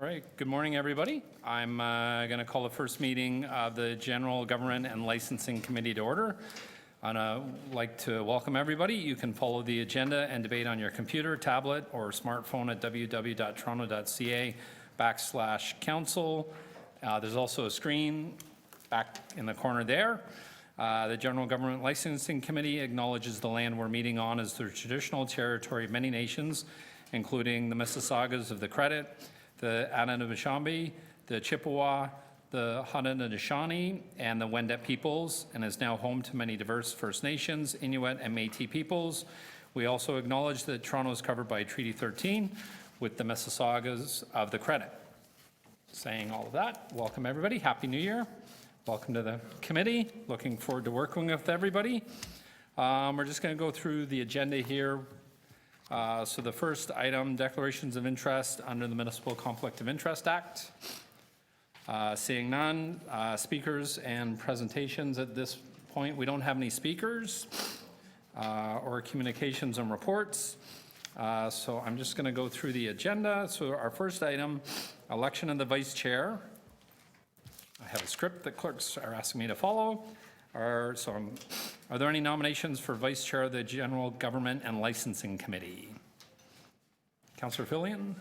All right, good morning, everybody. I'm going to call the first meeting of the General Government and Licensing Committee to order. I'd like to welcome everybody. You can follow the agenda and debate on your computer, tablet, or smartphone at www.toronto.ca/council. There's also a screen back in the corner there. The General Government Licensing Committee acknowledges the land we're meeting on as the traditional territory of many nations, including the Mississaugas of the Credit, the Anishinaabe, the Chippewa, the Haudenosaunee, and the Wendat peoples, and is now home to many diverse First Nations, Inuit, and Métis peoples. We also acknowledge that Toronto is covered by Treaty 13 with the Mississaugas of the Credit. Saying all of that, welcome everybody. Happy New Year. Welcome to the committee. Looking forward to working with everybody. We're just going to go through the agenda here. So the first item, declarations of interest under the Municipal Conflict of Interest Act. Seeing none, speakers and presentations at this point. We don't have any speakers or communications and reports. So I'm just going to go through the agenda. So our first item, election of the vice chair. I have a script that clerks are asking me to follow. Are there any nominations for Vice Chair of the General Government and Licensing Committee? Councillor Fillion?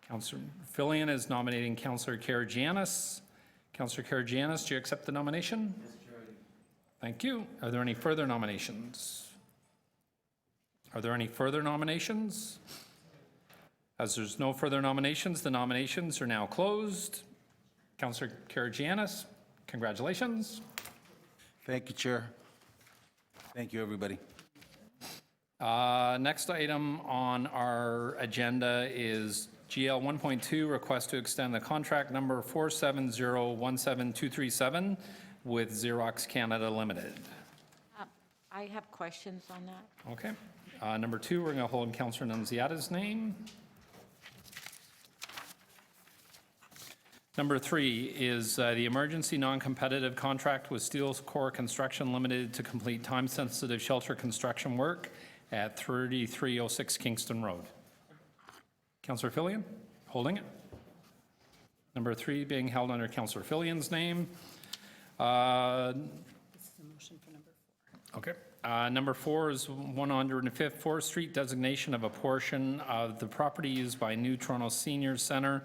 Councillor Fillion is nominating Councillor Karygiannis. Councillor Karygiannis, do you accept the nomination? Yes, Chair. Thank you. Are there any further nominations? Are there any further nominations? As there's no further nominations, the nominations are now closed. Councillor Karygiannis, congratulations. Thank you, Chair. Thank you, everybody. Next item on our agenda is GL 1.2, request to extend the contract number 47017237 with Xerox Canada Limited. I have questions on that. Okay. Number 2, we're going to hold Councillor Nunziata's name. Number 3 is the emergency non-competitive contract with Steelcore Construction Limited to complete time-sensitive shelter construction work at 3306 Kingston Road. Councillor Fillion, holding it. Number 3 being held under Councillor Fillion's name. This is a motion for number 4. Okay. Number 4 is 105th 4th Street, designation of a portion of the property used by New Toronto Senior Centre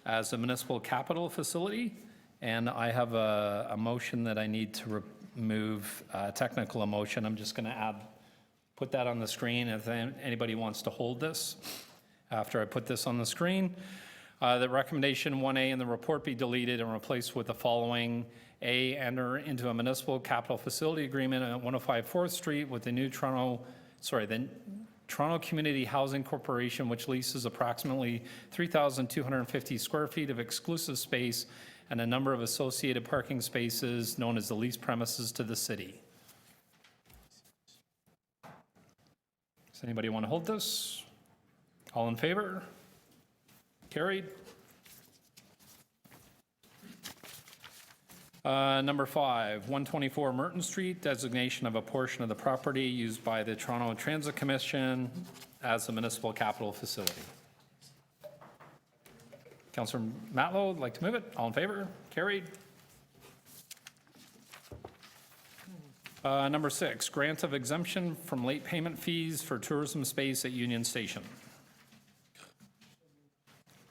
as a municipal capital facility, and I have a motion that I need to remove, technical emotion. I'm just going to put that on the screen if anybody wants to hold this after I put this on the screen. The recommendation 1A in the report be deleted and replaced with the following. A, enter into a municipal capital facility agreement at 105 4th Street with the Toronto Community Housing Corporation, which leases approximately 3,250 square feet of exclusive space and a number of associated parking spaces known as the leased premises to the city. Does anybody want to hold this? All in favor? Carried. Number 5, 124 Merton Street, designation of a portion of the property used by the Toronto Transit Commission as a municipal capital facility. Councillor Matlow would like to move it. All in favor? Carried. Number 6, grant of exemption from late payment fees for tourism space at Union Station.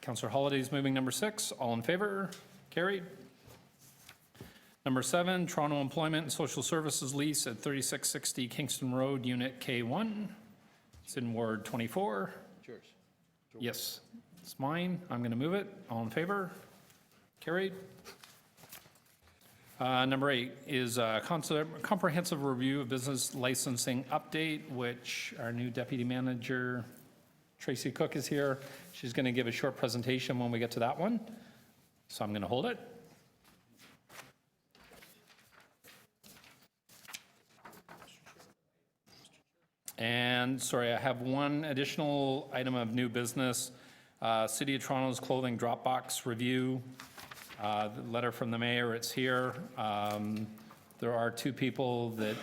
Councillor Holyday is moving number 6. All in favor? Carried. Number 7, Toronto Employment and Social Services lease at 3660 Kingston Road, Unit K1. It's in Ward 24. Yours. Yes, it's mine. I'm going to move it. All in favor? Carried. Number 8 is a comprehensive review of business licensing update, which our new Deputy Manager, Tracy Cook, is here. She's going to give a short presentation when we get to that one. So I'm going to hold it. And sorry, I have one additional item of new business. City of Toronto's clothing Dropbox review. The letter from the mayor, it's here. There are 2 people that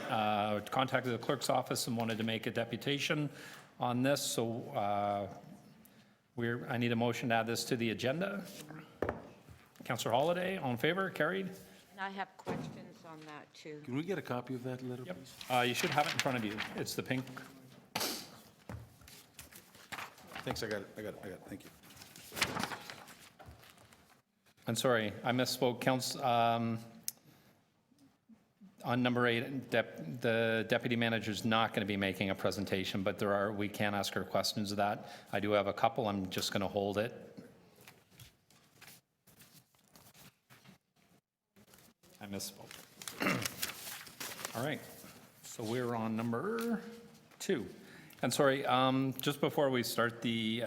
contacted the clerk's office and wanted to make a deputation on this, so I need a motion to add this to the agenda. Councillor Holiday, all in favor? Carried? And I have questions on that, too. Can we get a copy of that letter, Yep. please? You should have it in front of you. It's the pink. Thanks, I got it, thank you. I'm sorry, I misspoke. On number 8, the deputy manager's not going to be making a presentation, but we can ask her questions of that. I do have a couple. I'm just going to hold it. I misspoke. All right, so we're on number 2. And sorry, just before we start the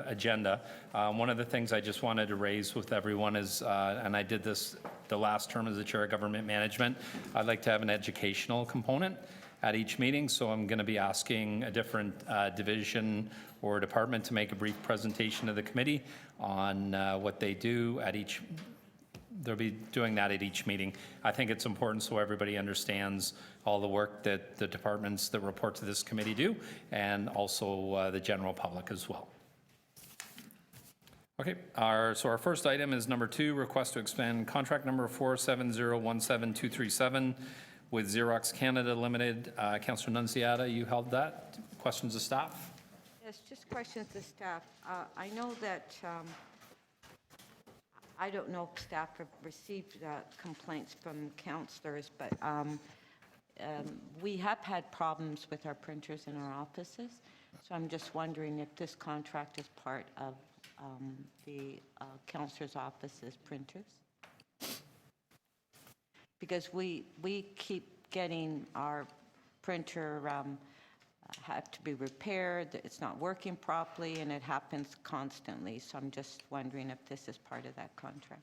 agenda, one of the things I just wanted to raise with everyone is, and I did this the last term as the Chair of Government Management, I'd like to have an educational component at each meeting, so I'm going to be asking a different division or department to make a brief presentation to the committee on what they do at each. They'll be doing that at each meeting. I think it's important so everybody understands all the work that the departments that report to this committee do, and also the general public as well. Okay, so our first item is number 2, request to expand contract number 47017237 with Xerox Canada Limited. Councillor Nunziata, you held that. Questions of staff? Yes, just questions to staff. I know that, I don't know if staff have received complaints from councillors, but we have had problems with our printers in our offices. So I'm just wondering if this contract is part of the councillor's office's printers. Because we keep getting our printer have to be repaired, it's not working properly, and it happens constantly. So I'm just wondering if this is part of that contract.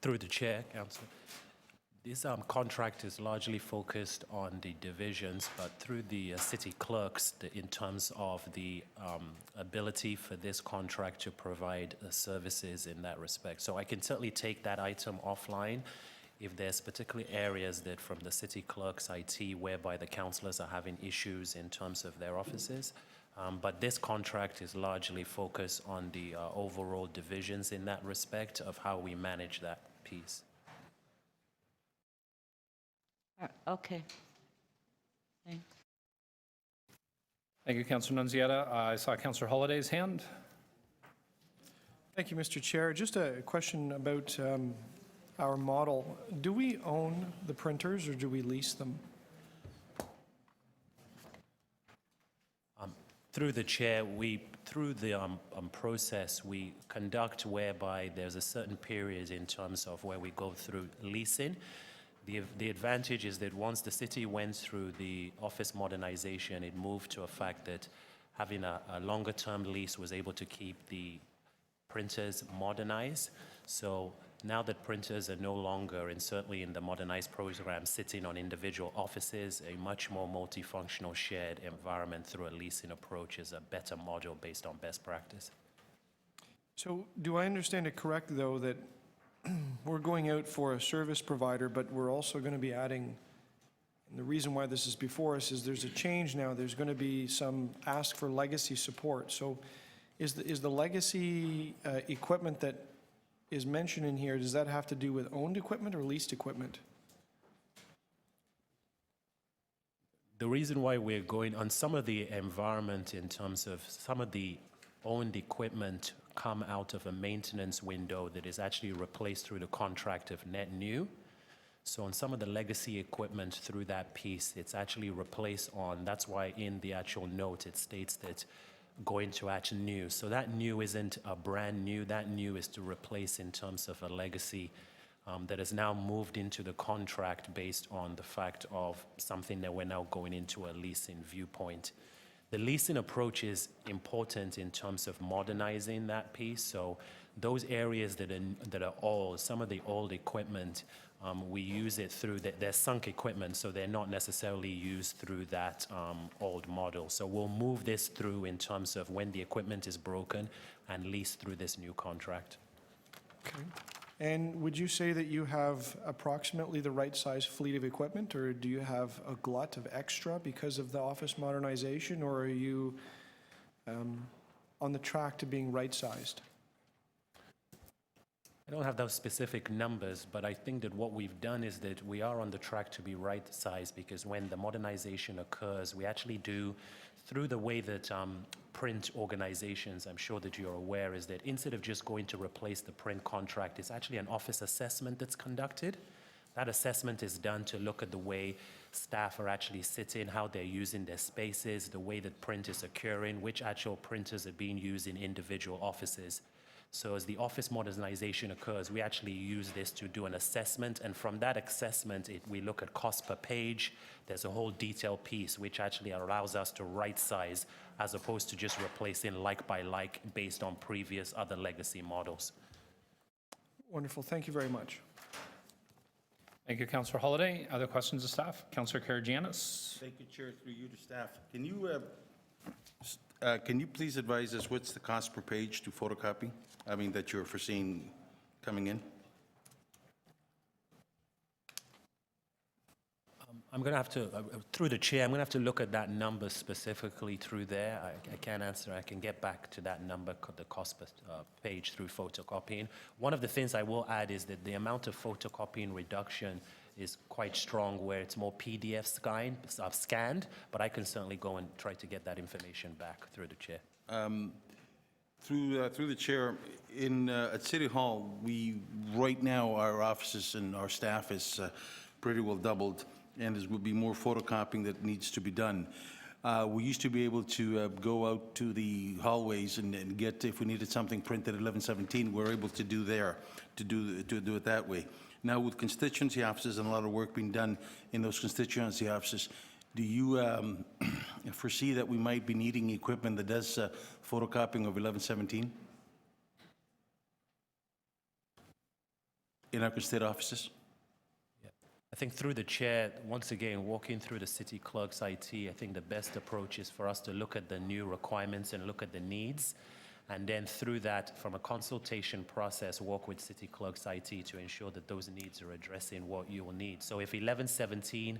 Through the chair, Councillor. This contract is largely focused on the divisions, but through the city clerks, in terms of the ability for this contract to provide services in that respect. So I can certainly take that item offline if there's particular areas that from the city clerk's IT whereby the councillors are having issues in terms of their offices. But this contract is largely focused on the overall divisions in that respect of how we manage that piece. Okay. Thanks. Thank you, Councillor Nunziata. I saw Councillor Holiday's hand. Thank you, Mr. Chair. Just a question about our model. Do we own the printers or do we lease them? Through the chair, through the process, we conduct whereby there's a certain period in terms of where we go through leasing. The advantage is that once the city went through the office modernization, it moved to a fact that having a longer term lease was able to keep the printers modernized. So now that printers are no longer, and certainly in the modernized program, sitting on individual offices, a much more multifunctional shared environment through a leasing approach is a better model based on best practice. So do I understand it correctly, though, that we're going out for a service provider, but we're also going to be adding, and the reason why this is before us is there's a change now. There's going to be some ask for legacy support. So is the legacy equipment that is mentioned in here, does that have to do with owned equipment or leased equipment? The reason why we're going on some of the environment in terms of some of the owned equipment come out of a maintenance window that is actually replaced through the contract of net new. So on some of the legacy equipment through that piece, it's actually replaced on, that's why in the actual note it states that going to actually new. So that new isn't a brand new, that new is to replace in terms of a legacy that has now moved into the contract based on the fact of something that we're now going into a leasing viewpoint. The leasing approach is important in terms of modernizing that piece. So those areas that are old, some of the old equipment, we use it through, they're sunk equipment, so they're not necessarily used through that old model. So we'll move this through in terms of when the equipment is broken and leased through this new contract. Okay. And would you say that you have approximately the right size fleet of equipment, or do you have a glut of extra because of the office modernization, or are you on the track to being right-sized? I don't have those specific numbers, but I think that what we've done is that we are on the track to be right-sized, because when the modernization occurs, we actually do, through the way that print organizations, I'm sure that you're aware, is that instead of just going to replace the print contract, it's actually an office assessment that's conducted. That assessment is done to look at the way staff are actually sitting, how they're using their spaces, the way that print is occurring, which actual printers are being used in individual offices. So as the office modernization occurs, we actually use this to do an assessment, and from that assessment, we look at cost per page. There's a whole detail piece which actually allows us to right size, as opposed to just replacing like by like based on previous other legacy models. Wonderful, thank you very much. Thank you, Councillor Holliday. Other questions of staff? Councillor Karygiannis. Thank you, Chair, through you to staff. Can you please advise us what's the cost per page to photocopy? I mean, that you're foreseeing coming in? I'm going to have to, through the chair, I'm going to have to look at that number specifically through there. I can't answer. I can get back to that number, the cost per page through photocopying. One of the things I will add is that the amount of photocopying reduction is quite strong, where it's more PDF scanned, but I can certainly go and try to get that information back through the chair. Through the chair, at City Hall, right now, our offices and our staff is pretty well doubled, and there will be more photocopying that needs to be done. We used to be able to go out to the hallways and get, if we needed something printed at 1117, we're able to do it that way. Now, with constituency offices and a lot of work being done in those constituency offices, do you foresee that we might be needing equipment that does photocopying of 1117 in our state offices? I think through the chair, once again, walking through the city clerk's IT, I think the best approach is for us to look at the new requirements and look at the needs. And then through that, from a consultation process, work with city clerk's IT to ensure that those needs are addressing what you will need. So if 1117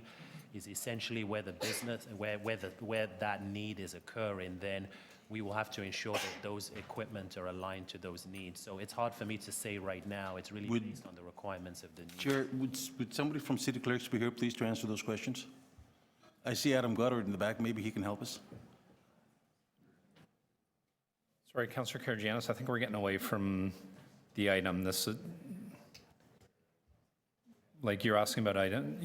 is essentially where the business, where that need is occurring, then we will have to ensure that those equipment are aligned to those needs. So it's hard for me to say right now. It's really based on the requirements of the need. Chair, would somebody from City Clerks be here, please, to answer those questions? I see Adam Goddard in the back. Maybe he can help us. Sorry, Councillor Karygiannis, I think we're getting away from the item. This is, like, you're asking about item,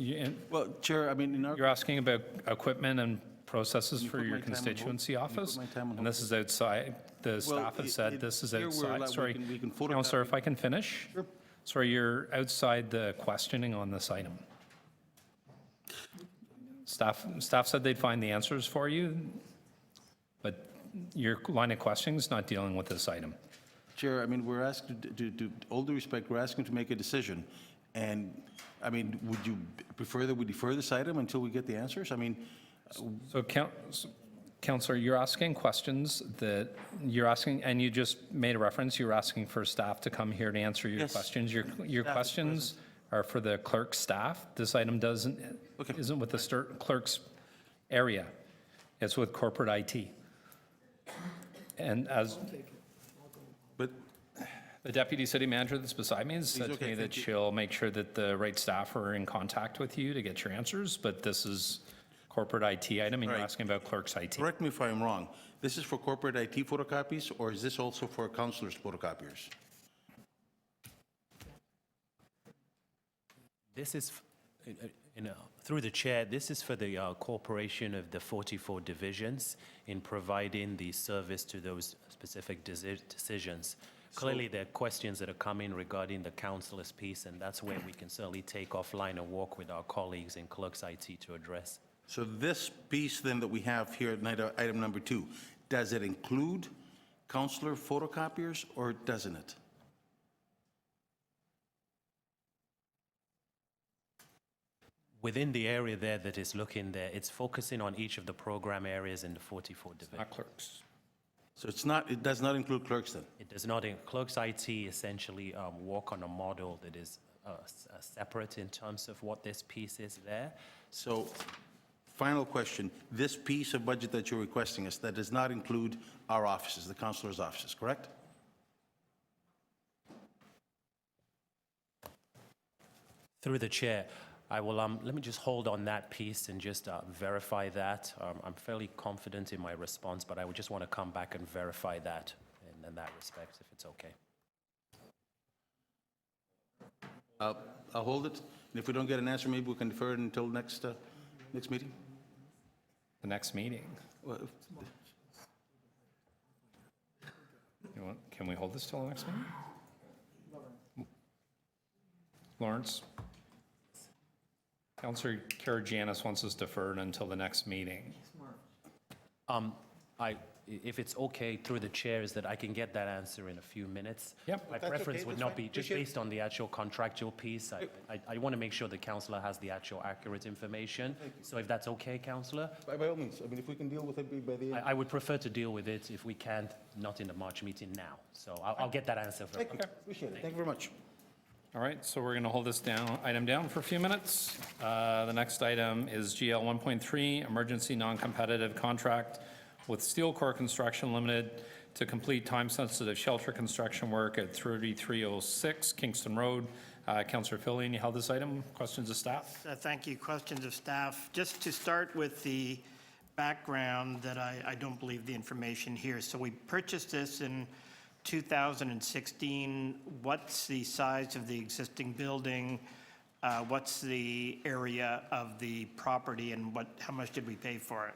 Well, Chair, I mean, you're asking about equipment and processes for put your my time on hold? constituency Can you put office? my time on And hold? this is outside, the staff has said this is here we're outside. allowed- Sorry, we can photocopy- Councillor, if I can finish? Sure. Sorry, you're outside the questioning on this item. Staff said they'd find the answers for you, but your line of questioning is not dealing with this item. Chair, I mean, we're asked to all due respect, we're asking to make a decision. And, I mean, would you prefer that we defer this item until we get the answers? I mean, So, Councillor, you're asking questions that you're asking, and you just made a reference, you're asking for staff to come here to answer your Yes. questions. Your Staff is questions are for the clerk's staff. This item isn't with the clerk's area. It's with corporate IT. And as but the deputy city manager that's beside me has said to okay, me that thank you. she'll make sure that the right staff are in contact with you to get your answers, but this is corporate IT item, and you're Right. asking about clerk's IT. correct me if I'm wrong. This is for corporate IT photocopies, or is this also for councilors' photocopiers? This is, through the chair, this is for the corporation of the 44 divisions in providing the service to those specific decisions. Clearly, there are questions that are coming regarding the councillor's piece, and that's where we can certainly take offline and work with our colleagues in clerk's IT to address. So this piece then that we have here at item number 2, does it include councilor photocopiers or doesn't it? Within the area there that is looking there, it's focusing on each of the program areas in the 44 divisions. Not clerks. So it does not include clerks then? It does not, clerks IT essentially work on a model that is separate in terms of what this piece is there. So, final question, this piece of budget that you're requesting us, that does not include our offices, the councilor's offices, correct? Through the chair, I will, let me just hold on that piece and just verify that. I'm fairly confident in my response, but I would just want to come back and verify that in that respect, if it's okay. I'll hold it, and if we don't get an answer, maybe we can defer it until next meeting? The next meeting. Well, Can we hold this till the next meeting? Lawrence? Councillor Karygiannis wants us deferred until the next meeting. If it's okay through the chair, is that I can get that answer in a few minutes. Yep. My That's preference okay, would that's not fine. be, just Appreciate it. based on the actual contractual piece, I want to make sure the councillor has the actual accurate information. So if that's okay, councillor, By all means, I mean, if we can deal with it by the end. I would prefer to deal with it if we can, not in the March meeting now. So I'll get that answer. Thank you, appreciate it, thank you very much. All right, so we're going to hold this item down for a few minutes. The next item is GL 1.3, emergency non-competitive contract with Steelcore Construction Limited to complete time-sensitive shelter construction work at 3306 Kingston Road. Councillor Filion, you held this item. Questions of staff? Thank you. Questions of staff. Just to start with the background that I don't believe the information here. So we purchased this in 2016. What's the size of the existing building? What's the area of the property, and how much did we pay for it?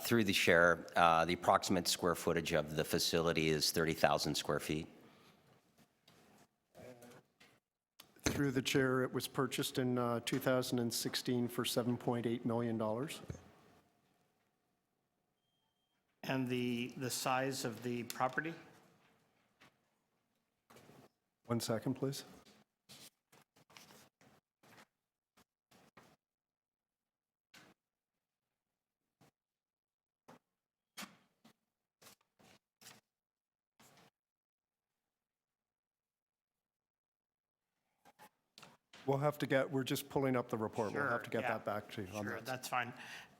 Through the chair, the approximate square footage of the facility is 30,000 square feet. Through the chair, it was purchased in 2016 for $7.8 million. And the size of the property? 1 second, please. We'll have to get, we're just pulling up the report. We'll have to get Sure, yeah. that back to you on Sure, that. that's fine.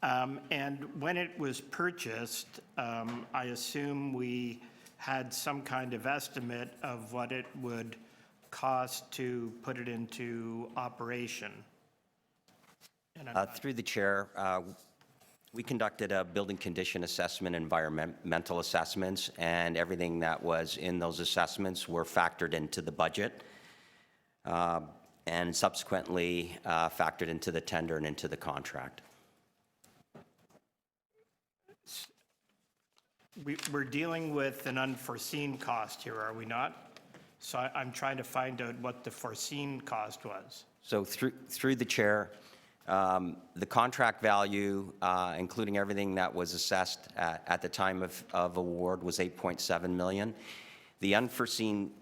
And when it was purchased, I assume we had some kind of estimate of what it would cost to put it into operation. And I'm not- Through the chair, we conducted a building condition assessment, environmental assessments, and everything that was in those assessments were factored into the budget, and subsequently factored into the tender and into the contract. We're dealing with an unforeseen cost here, are we not? So I'm trying to find out what the foreseen cost was. So through the chair, the contract value, including everything that was assessed at the time of award, was $8.7 million. The unforeseen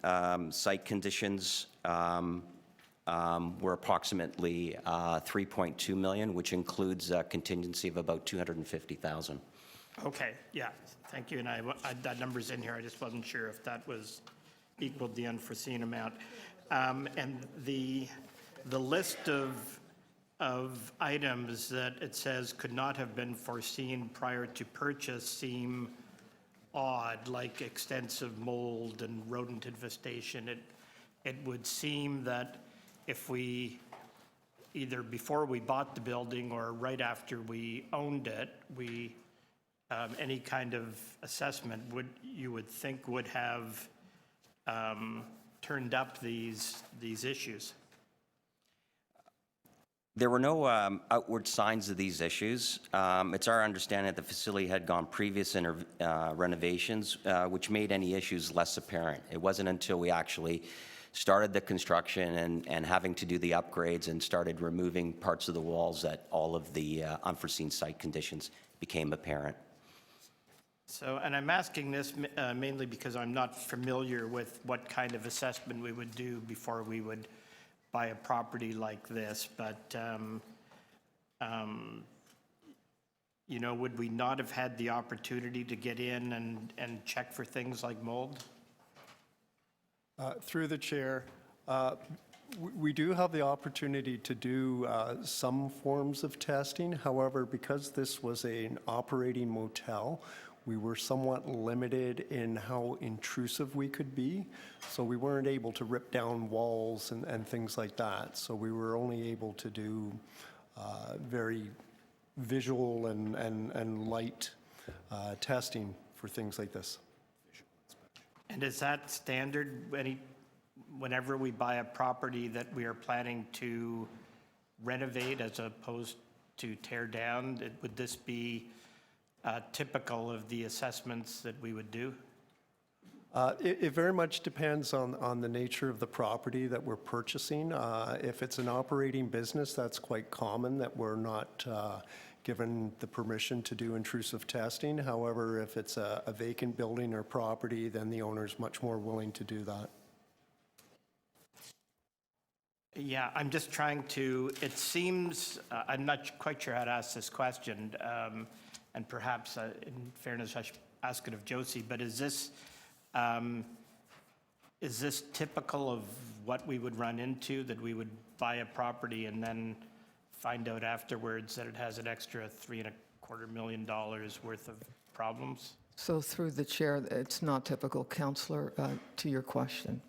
site conditions were approximately $3.2 million, which includes a contingency of about $250,000. Okay, yeah, thank you, and that number's in here, I just wasn't sure if that was equaled the unforeseen amount. And the list of items that it says could not have been foreseen prior to purchase seem odd, like extensive mold and rodent infestation. It would seem that if we, either before we bought the building or right after we owned it, any kind of assessment you would think would have turned up these issues. There were no outward signs of these issues. It's our understanding that the facility had gone previous renovations, which made any issues less apparent. It wasn't until we actually started the construction and having to do the upgrades and started removing parts of the walls that all of the unforeseen site conditions became apparent. So, and I'm asking this mainly because I'm not familiar with what kind of assessment we would do before we would buy a property like this, but would we not have had the opportunity to get in and check for things like mold? Through the chair, we do have the opportunity to do some forms of testing. However, because this was an operating motel, we were somewhat limited in how intrusive we could be. So we weren't able to rip down walls and things like that. So we were only able to do very visual and light testing for things like this. And is that standard whenever we buy a property that we are planning to renovate as opposed to tear down? Would this be typical of the assessments that we would do? It very much depends on the nature of the property that we're purchasing. If it's an operating business, that's quite common that we're not given the permission to do intrusive testing. However, if it's a vacant building or property, then the owner's much more willing to do that. Yeah, I'm just trying to, it seems, I'm not quite sure how to ask this question, and perhaps, in fairness, I should ask it of Josie, but is this typical of what we would run into, that we would buy a property and then find out afterwards that it has an extra $3.25 million worth of problems? So through the chair, it's not typical, Councillor, to your question.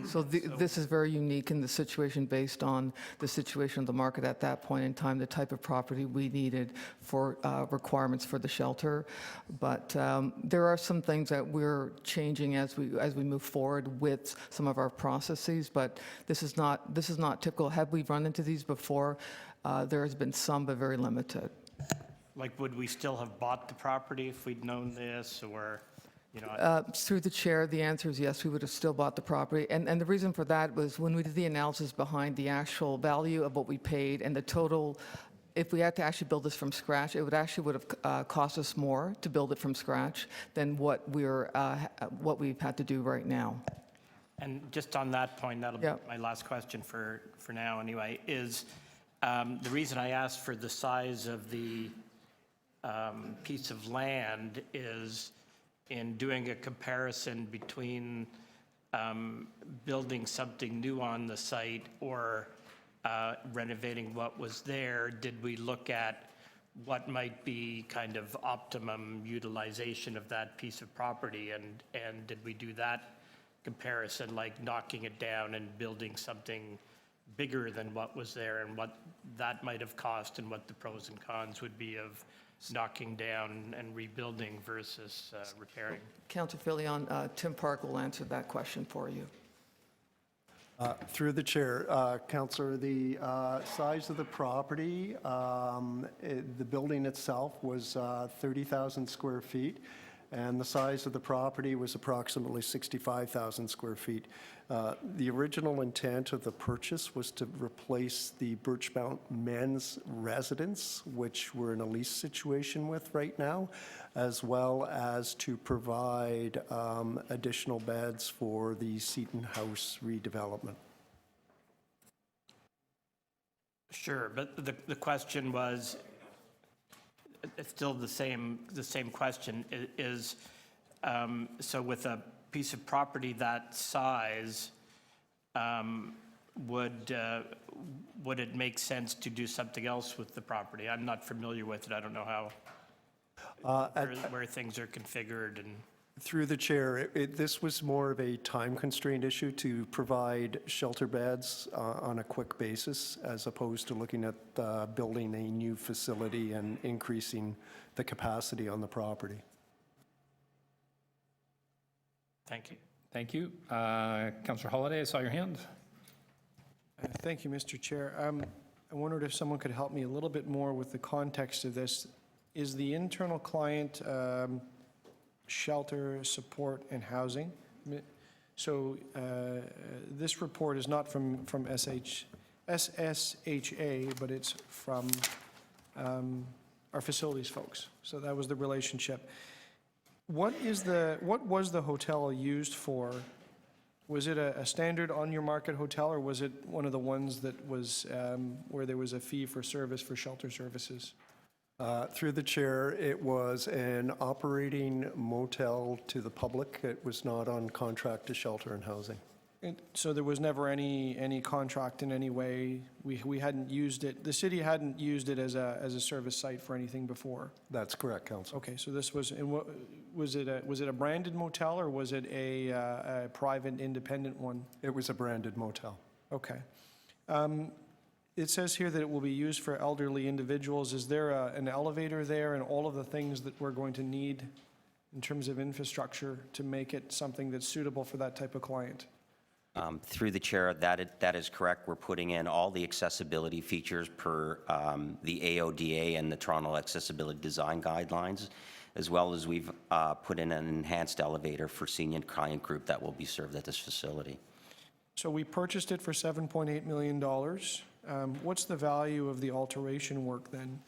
So this is very unique in the situation based on the situation of the market at that point in time, the type of property we needed for requirements for the shelter. But there are some things that we're changing as we move forward with some of our processes. But this is not typical. Have we run into these before? There has been some, but very limited. Like, would we still have bought the property if we'd known this, or? Through the chair, the answer is yes, we would have still bought the property. And the reason for that was when we did the analysis behind the actual value of what we paid and the total, if we had to actually build this from scratch, it would have cost us more to build it from scratch than what we've had to do right now. And just on that point, that'll be my last question for now anyway, is the reason I asked for the size of the piece of land is in doing a comparison between building something new on the site or renovating what was there. Did we look at what might be kind of optimum utilization of that piece of property, and did we do that comparison, like knocking it down and building something bigger than what was there, and what that might have cost and what the pros and cons would be of knocking down and rebuilding versus repairing? Councillor Filion, Tim Park will answer that question for you. Through the chair, Councillor, the size of the property, the building itself was 30,000 square feet, and the size of the property was approximately 65,000 square feet. The original intent of the purchase was to replace the Birchmount men's residence, which we're in a lease situation with right now, as well as to provide additional beds for the Seton House redevelopment. Sure, but the question was, it's still the same question, is so with a piece of property that size, would it make sense to do something else with the property? I'm not familiar with it. I don't know how where things are configured. And through the chair, this was more of a time constraint issue to provide shelter beds on a quick basis, as opposed to looking at building a new facility and increasing the capacity on the property. Thank you. Thank you. Councillor Holyday, I saw your hand. Thank you, Mr. Chair. I wondered if someone could help me a little bit more with the context of this. Is the internal client shelter, support, and housing? So this report is not from SSHA, but it's from our facilities folks. So that was the relationship. What was the hotel used for? Was it a standard on-your-market hotel, or was it one of the ones that was where there was a fee for service for shelter services? Through the chair, it was an operating motel to the public. It was not on contract to shelter and housing. And so there was never any contract in any way? We hadn't used it, the city hadn't used it as a service site for anything before? That's correct, Council. Okay, so this was, and what, was it a branded motel, or was it a private independent one? It was a branded motel. Okay. It says here that it will be used for elderly individuals. Is there an elevator there and all of the things that we're going to need in terms of infrastructure to make it something that's suitable for that type of client? Through the chair, that is correct. We're putting in all the accessibility features per the AODA and the Toronto Accessibility Design Guidelines, as well as we've put in an enhanced elevator for senior client group that will be served at this facility. So we purchased it for $7.8 million. What's the value of the alteration work then?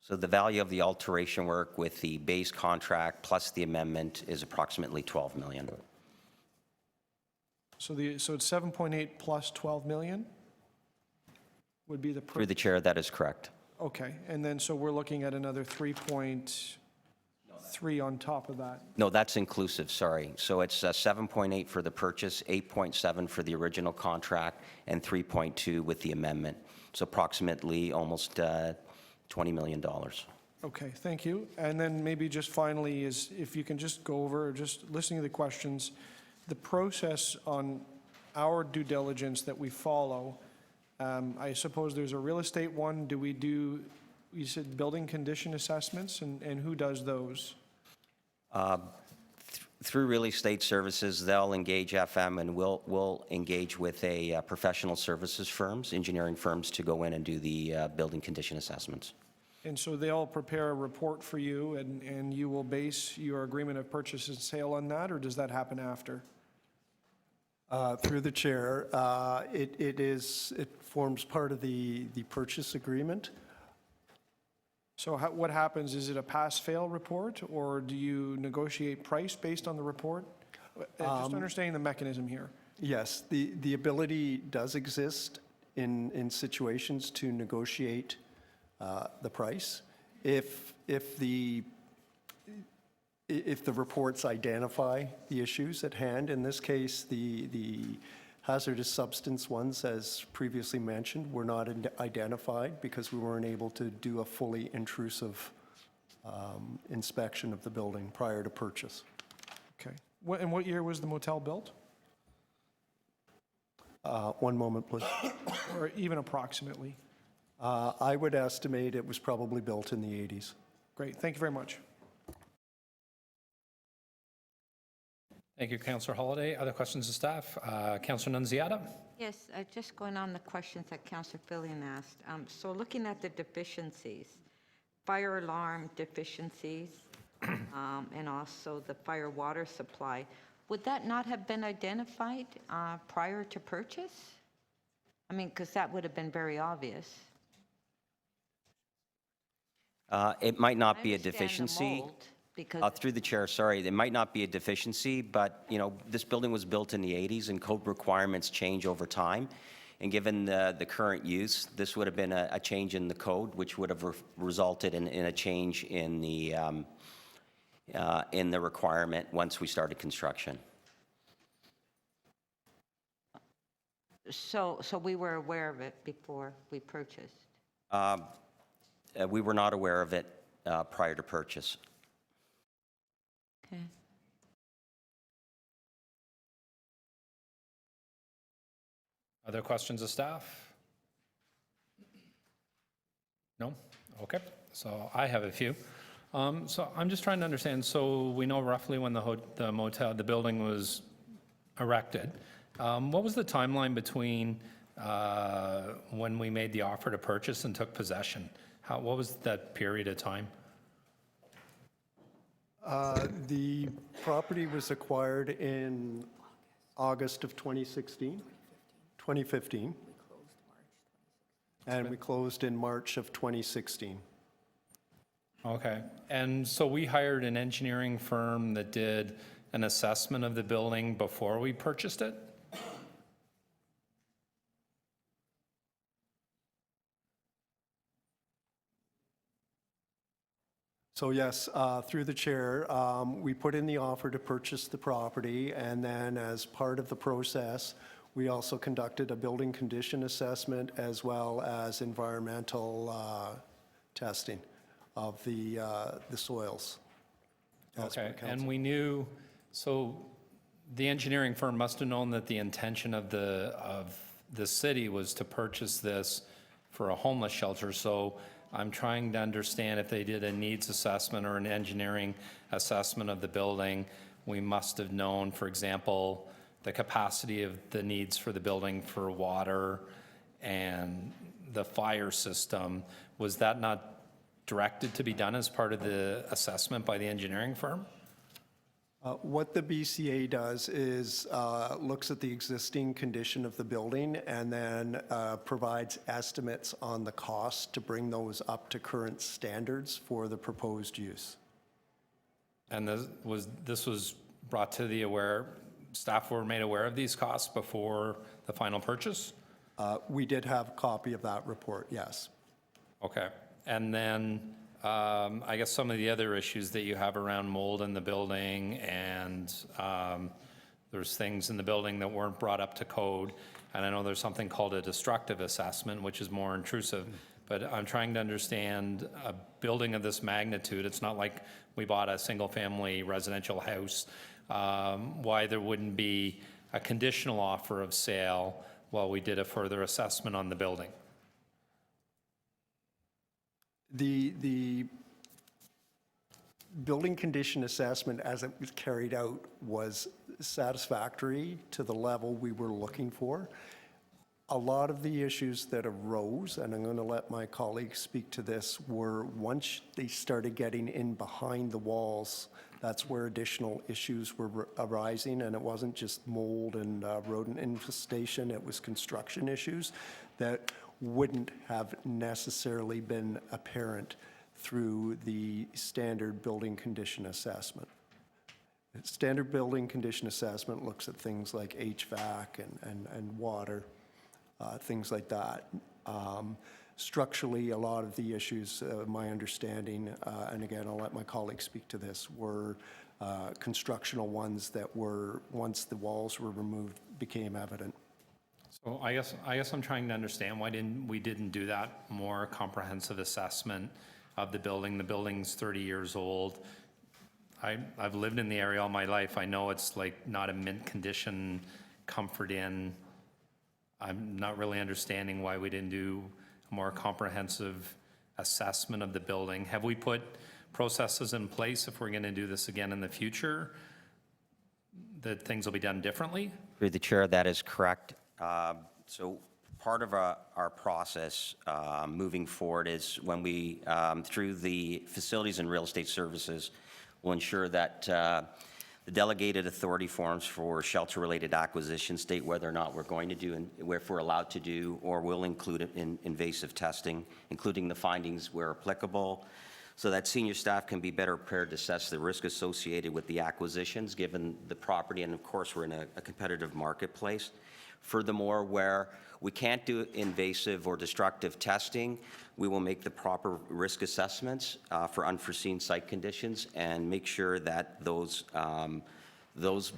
So the value of the alteration work with the base contract plus the amendment is approximately $12 million. So it's 7.8 plus 12 million would be the. Through the chair, that is correct. Okay, and then so we're looking at another 3.3 on top of that. No, that's inclusive, sorry. So it's 7.8 for the purchase, 8.7 for the original contract, and 3.2 with the amendment. So approximately almost $20 million. Okay, thank you. And then maybe just finally is if you can just go over, just listening to the questions, the process on our due diligence that we follow. I suppose there's a real estate one. Do we do, you said building condition assessments, and who does those? Through Real Estate Services, they'll engage FM, and we'll engage with a professional services firms, engineering firms, to go in and do the building condition assessments. And so they'll prepare a report for you, and you will base your agreement of purchase and sale on that, or does that happen after? Through the chair, it forms part of the purchase agreement. So what happens? Is it a pass-fail report, or do you negotiate price based on the report? Just understanding the mechanism here. Yes, the ability does exist in situations to negotiate the price. If the reports identify the issues at hand, in this case, the hazardous substance ones, as previously mentioned, were not identified because we weren't able to do a fully intrusive inspection of the building prior to purchase. Okay. And what year was the motel built? One moment, please. Or even approximately? I would estimate it was probably built in the 80s. Great, thank you very much. Thank you, Councillor Holyday. Other questions of staff? Councillor Nunziata? Yes, just going on the questions that Councillor Fillion asked. So looking at the deficiencies, fire alarm deficiencies, and also the fire water supply, would that not have been identified prior to purchase? I mean, because that would have been very obvious. It might not I be a understand the deficiency. mold, because Through the chair, sorry, it might not be a deficiency, but, you know, this building was built in the 80s and code requirements change over time. And given the current use, this would have been a change in the code, which would have resulted in a change in the requirement once we started construction. So we were aware of it before we purchased? We were not aware of it prior to purchase. Okay. Other questions of staff? No? Okay, so I have a few. So I'm just trying to understand, so we know roughly when the motel, the building was erected. What was the timeline between when we made the offer to purchase and took possession? What was that period of time? The property was acquired in August of 2016, 2015. And we closed in March of 2016. Okay, and so we hired an engineering firm that did an assessment of the building before we purchased it? So yes, through the chair, we put in the offer to purchase the property, and then as part of the process, we also conducted a building condition assessment as well as environmental testing of the soils. as per Okay, and council. we knew, so the engineering firm must have known that the intention of the city was to purchase this for a homeless shelter. So I'm trying to understand if they did a needs assessment or an engineering assessment of the building, we must have known, for example, the capacity of the needs for the building for water and the fire system. Was that not directed to be done as part of the assessment by the engineering firm? What the BCA does is looks at the existing condition of the building and then provides estimates on the cost to bring those up to current standards for the proposed use. And this was brought to the staff were made aware of these costs before the final purchase? We did have a copy of that report, yes. Okay. And then I guess some of the other issues that you have around mold in the building, and there's things in the building that weren't brought up to code. And I know there's something called a destructive assessment, which is more intrusive. But I'm trying to understand a building of this magnitude. It's not like we bought a single-family residential house. Why there wouldn't be a conditional offer of sale while we did a further assessment on the building? The building condition assessment as it was carried out was satisfactory to the level we were looking for. A lot of the issues that arose, and I'm going to let my colleagues speak to this, were once they started getting in behind the walls, that's where additional issues were arising, and it wasn't just mold and rodent infestation, it was construction issues that wouldn't have necessarily been apparent through the standard building condition assessment. Standard building condition assessment looks at things like HVAC and water, things like that. Structurally, a lot of the issues, my understanding, and again, I'll let my colleagues speak to this, were constructional ones that were, once the walls were removed, became evident. So I guess I'm trying to understand why we didn't do that more comprehensive assessment of the building. The building's 30 years old. I've lived in the area all my life. I know it's like not a mint condition, comfort in. I'm not really understanding why we didn't do a more comprehensive assessment of the building. Have we put processes in place if we're going to do this again in the future, that things will be done differently? Through the chair, that is correct. So part of our process moving forward is when we, through the facilities and real estate services, will ensure that the delegated authority forms for shelter-related acquisitions state whether or not we're going to do, and if we're allowed to do, or will include it in invasive testing, including the findings where applicable, so that senior staff can be better prepared to assess the risk associated with the acquisitions, given the property, and of course, we're in a competitive marketplace. Furthermore, where we can't do invasive or destructive testing, we will make the proper risk assessments for unforeseen site conditions and make sure that those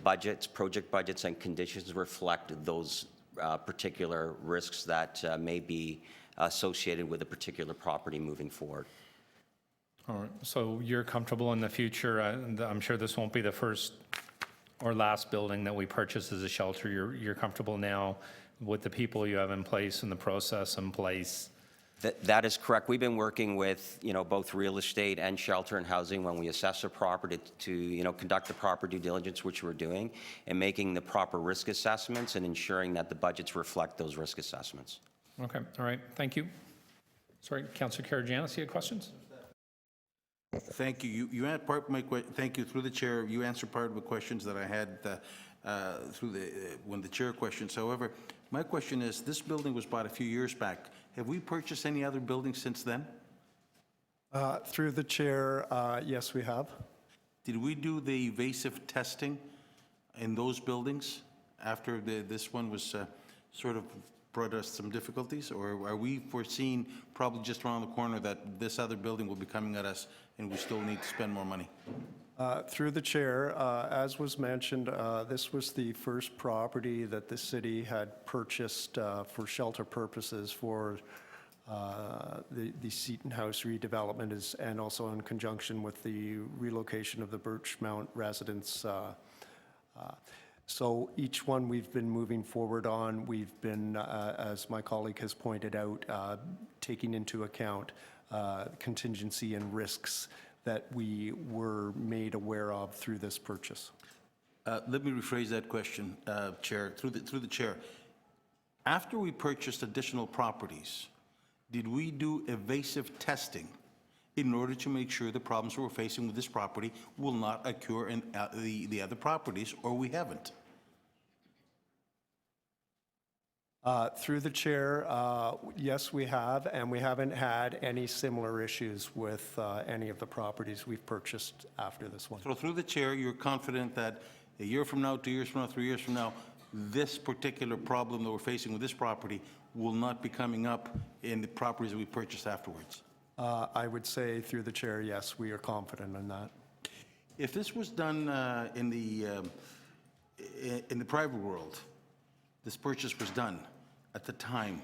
budgets, project budgets and conditions reflect those particular risks that may be associated with a particular property moving forward. All right, so you're comfortable in the future, I'm sure this won't be the first or last building that we purchase as a shelter. You're comfortable now with the people you have in place and the process in place? That is correct. We've been working with, both real estate and shelter and housing when we assess a property to, conduct the proper due diligence, which we're doing, and making the proper risk assessments and ensuring that the budgets reflect those risk assessments. Okay, all right, thank you. Sorry, Councillor Karygiannis, you had questions? Thank you. You had part of my thank you through the chair. You answered part of the questions that I had when the chair questions. However, my question is: this building was bought a few years back. Have we purchased any other buildings since then? Through the chair, yes, we have. Did we do the evasive testing in those buildings after this one was sort of brought us some difficulties? Or are we foreseeing probably just around the corner that this other building will be coming at us and we still need to spend more money? Through the chair, as was mentioned, this was the first property that the city had purchased for shelter purposes for the Seton House redevelopment and also in conjunction with the relocation of the Birchmount residents. So each one we've been moving forward on, we've been, as my colleague has pointed out, taking into account contingency and risks that we were made aware of through this purchase. Let me rephrase that question, Chair, through the chair. After we purchased additional properties, did we do evasive testing in order to make sure the problems we're facing with this property will not occur in the other properties, or we haven't? Through the chair, yes, we have, and we haven't had any similar issues with any of the properties we've purchased after this one. So through the chair, you're confident that a year from now, 2 years from now, 3 years from now, this particular problem that we're facing with this property will not be coming up in the properties that we purchased afterwards? I would say through the chair, yes, we are confident in that. If this was done in the private world, this purchase was done at the time,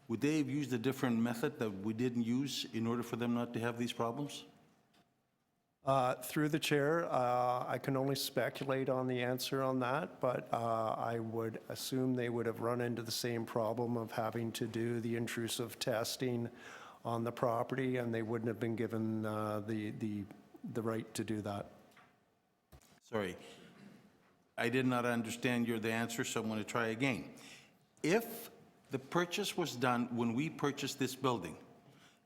would they have used a different method that we didn't use in order for them not to have these problems? Through the chair, I can only speculate on the answer on that, but I would assume they would have run into the same problem of having to do the intrusive testing on the property, and they wouldn't have been given the right to do that. Sorry, I did not understand the answer, so I'm going to try again. If the purchase was done when we purchased this building,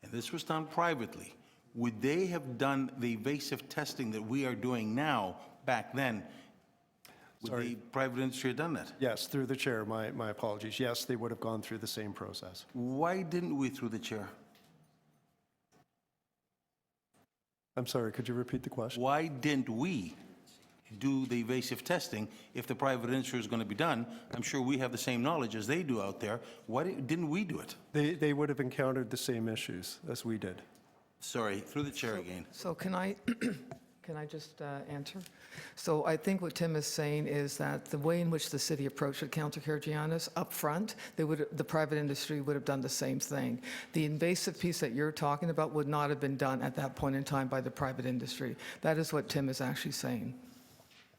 and this was done privately, would they have done the evasive testing that we are doing now back then? Would the private industry have done that? Yes, through the chair, my apologies. Yes, they would have gone through the same process. Why didn't we through the chair? I'm sorry, could you repeat the question? Why didn't we do the evasive testing if the private industry is going to be done? I'm sure we have the same knowledge as they do out there. Why didn't we do it? They would have encountered the same issues as we did. Sorry, through the chair again. So can I just answer? So I think what Tim is saying is that the way in which the city approached it, Councillor Karygiannis, up front, the private industry would have done the same thing. The invasive piece that you're talking about would not have been done at that point in time by the private industry. That is what Tim is actually saying.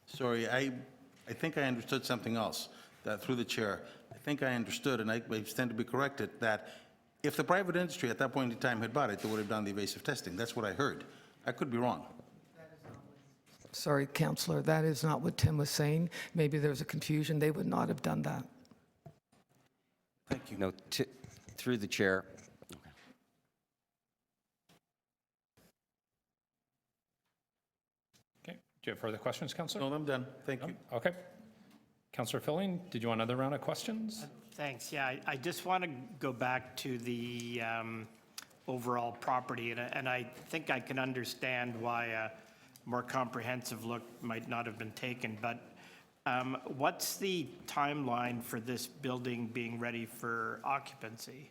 Sorry, I think I understood something else, that through the chair. I think I understood, and I stand to be corrected, that if the private industry at that point in time had bought it, they would have done the evasive testing. That's what I heard. I could be wrong. Sorry, Councillor, that is not what Tim was saying. Maybe there was a confusion. They would not have done that. Thank you. No, through the chair. Okay, do you have further questions, Councillor? No, I'm done. Thank you. Okay. Councillor Filling, did you want another round of questions? Thanks. Yeah, I just want to go back to the overall property, and I think I can understand why a more comprehensive look might not have been taken, but what's the timeline for this building being ready for occupancy?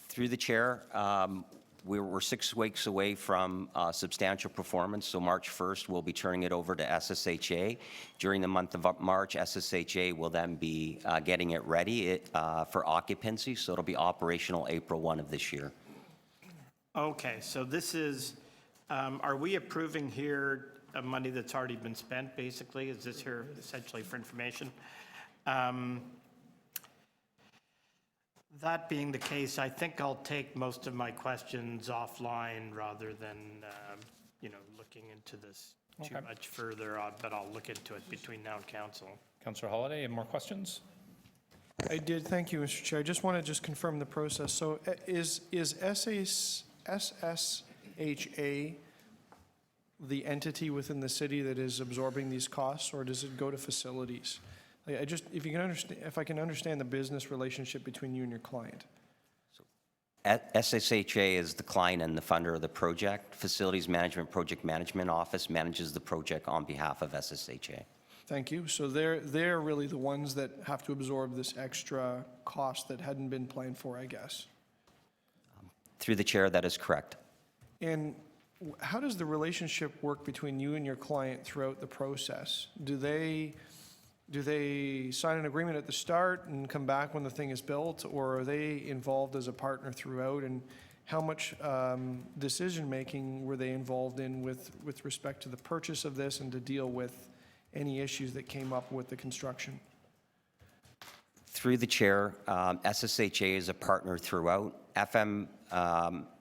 Through the chair, we're 6 weeks away from substantial performance, so March 1st, we'll be turning it over to SSHA. During the month of March, SSHA will then be getting it ready for occupancy, so it'll be operational April 1 of this year. Okay, so this is, are we approving here money that's already been spent, basically? Is this here essentially for information? That being the case, I think I'll take most of my questions offline rather than, looking into this too Okay. much further, but I'll look into it between now and council. Councillor Holyday, any more questions? I did, thank you, Mr. Chair. I just want to confirm the process. So is SSHA the entity within the city that is absorbing these costs, or does it go to facilities? If I can understand the business relationship between you and your client. SSHA is the client and the funder of the project. Facilities Management Project Management Office manages the project on behalf of SSHA. Thank you. So they're really the ones that have to absorb this extra cost that hadn't been planned for, I guess. Through the chair, that is correct. And how does the relationship work between you and your client throughout the process? Do they sign an agreement at the start and come back when the thing is built, or are they involved as a partner throughout? And how much decision-making were they involved in with respect to the purchase of this and to deal with any issues that came up with the construction? Through the chair, SSHA is a partner throughout. FM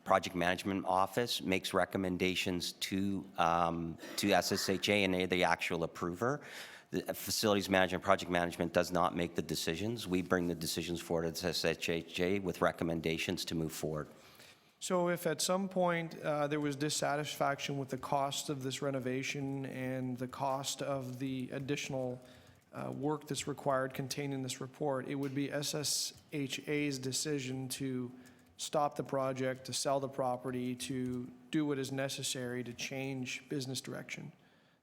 Project Management Office makes recommendations to SSHA, and they're the actual approver. The Facilities Management, Project Management does not make the decisions. We bring the decisions forward to SSHA with recommendations to move forward. So if at some point there was dissatisfaction with the cost of this renovation and the cost of the additional work that's required contained in this report, it would be SSHA's decision to stop the project, to sell the property, to do what is necessary to change business direction,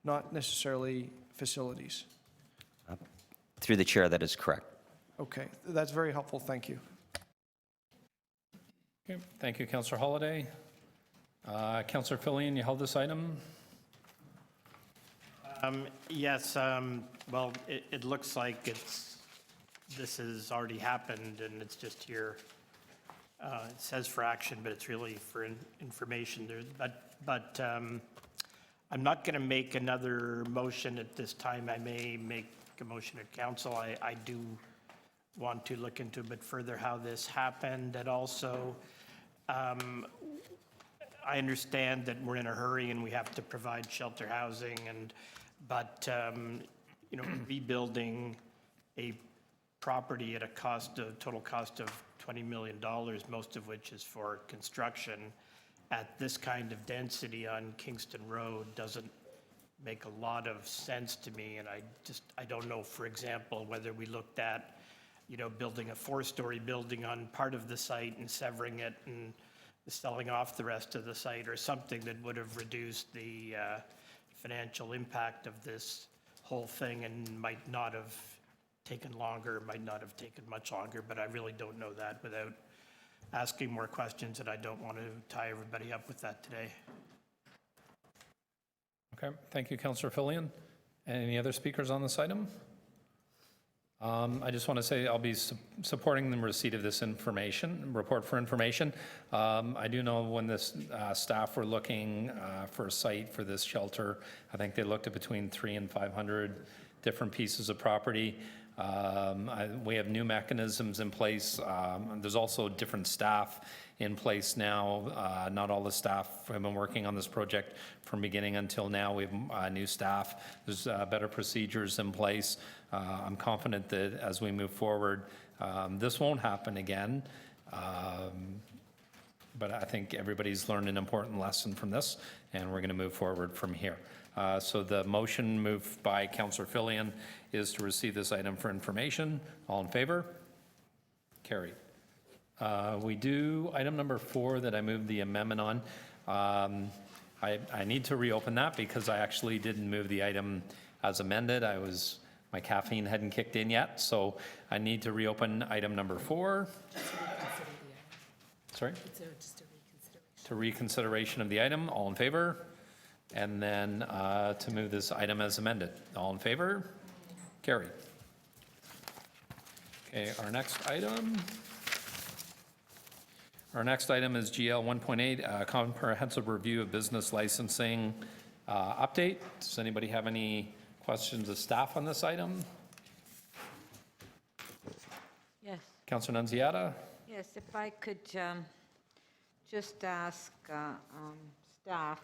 not necessarily facilities. Through the chair, that is correct. Okay, that's very helpful. Thank you. Okay, thank you, Councillor Holliday. Councillor Fillion, you held this item? Yes, well, it looks like this has already happened, and it's just here. It says for action, but it's really for information. But I'm not going to make another motion at this time. I may make a motion at council. I do want to look into a bit further how this happened, and also I understand that we're in a hurry and we have to provide shelter housing, but you know, rebuilding a property at a total cost of $20 million, most of which is for construction, at this kind of density on Kingston Road doesn't make a lot of sense to me. And I don't know, for example, whether we looked at, you know, building a 4-story building on part of the site and severing it and selling off the rest of the site, or something that would have reduced the financial impact of this whole thing and might not have taken longer, might not have taken much longer, but I really don't know that without asking more questions, and I don't want to tie everybody up with that today. Okay, thank you, Councillor Fillion. Any other speakers on this item? I just want to say I'll be supporting the receipt of this report for information. I do know when this staff were looking for a site for this shelter, I think they looked at between 300 and 500 different pieces of property. We have new mechanisms in place. There's also different staff in place now. Not all the staff have been working on this project from beginning until now. We have new staff. There's better procedures in place. I'm confident that as we move forward, this won't happen again. But I think everybody's learned an important lesson from this, and we're going to move forward from here. So the motion moved by Councillor Fillion is to receive this item for information. All in favor? Carried. We do item number 4 that I moved the amendment on. I need to reopen that because I actually didn't move the item as amended. My caffeine hadn't kicked in yet, so I need to reopen item number 4. Sorry? Just a reconsideration. To reconsideration of the item. All in favor? And then to move this item as amended. All in favor? Carried. Okay, our next item is GL 1.8, comprehensive review of business licensing update. Does anybody have any questions of staff on this item? Yes. Councillor Nunziata? Yes, if I could just ask staff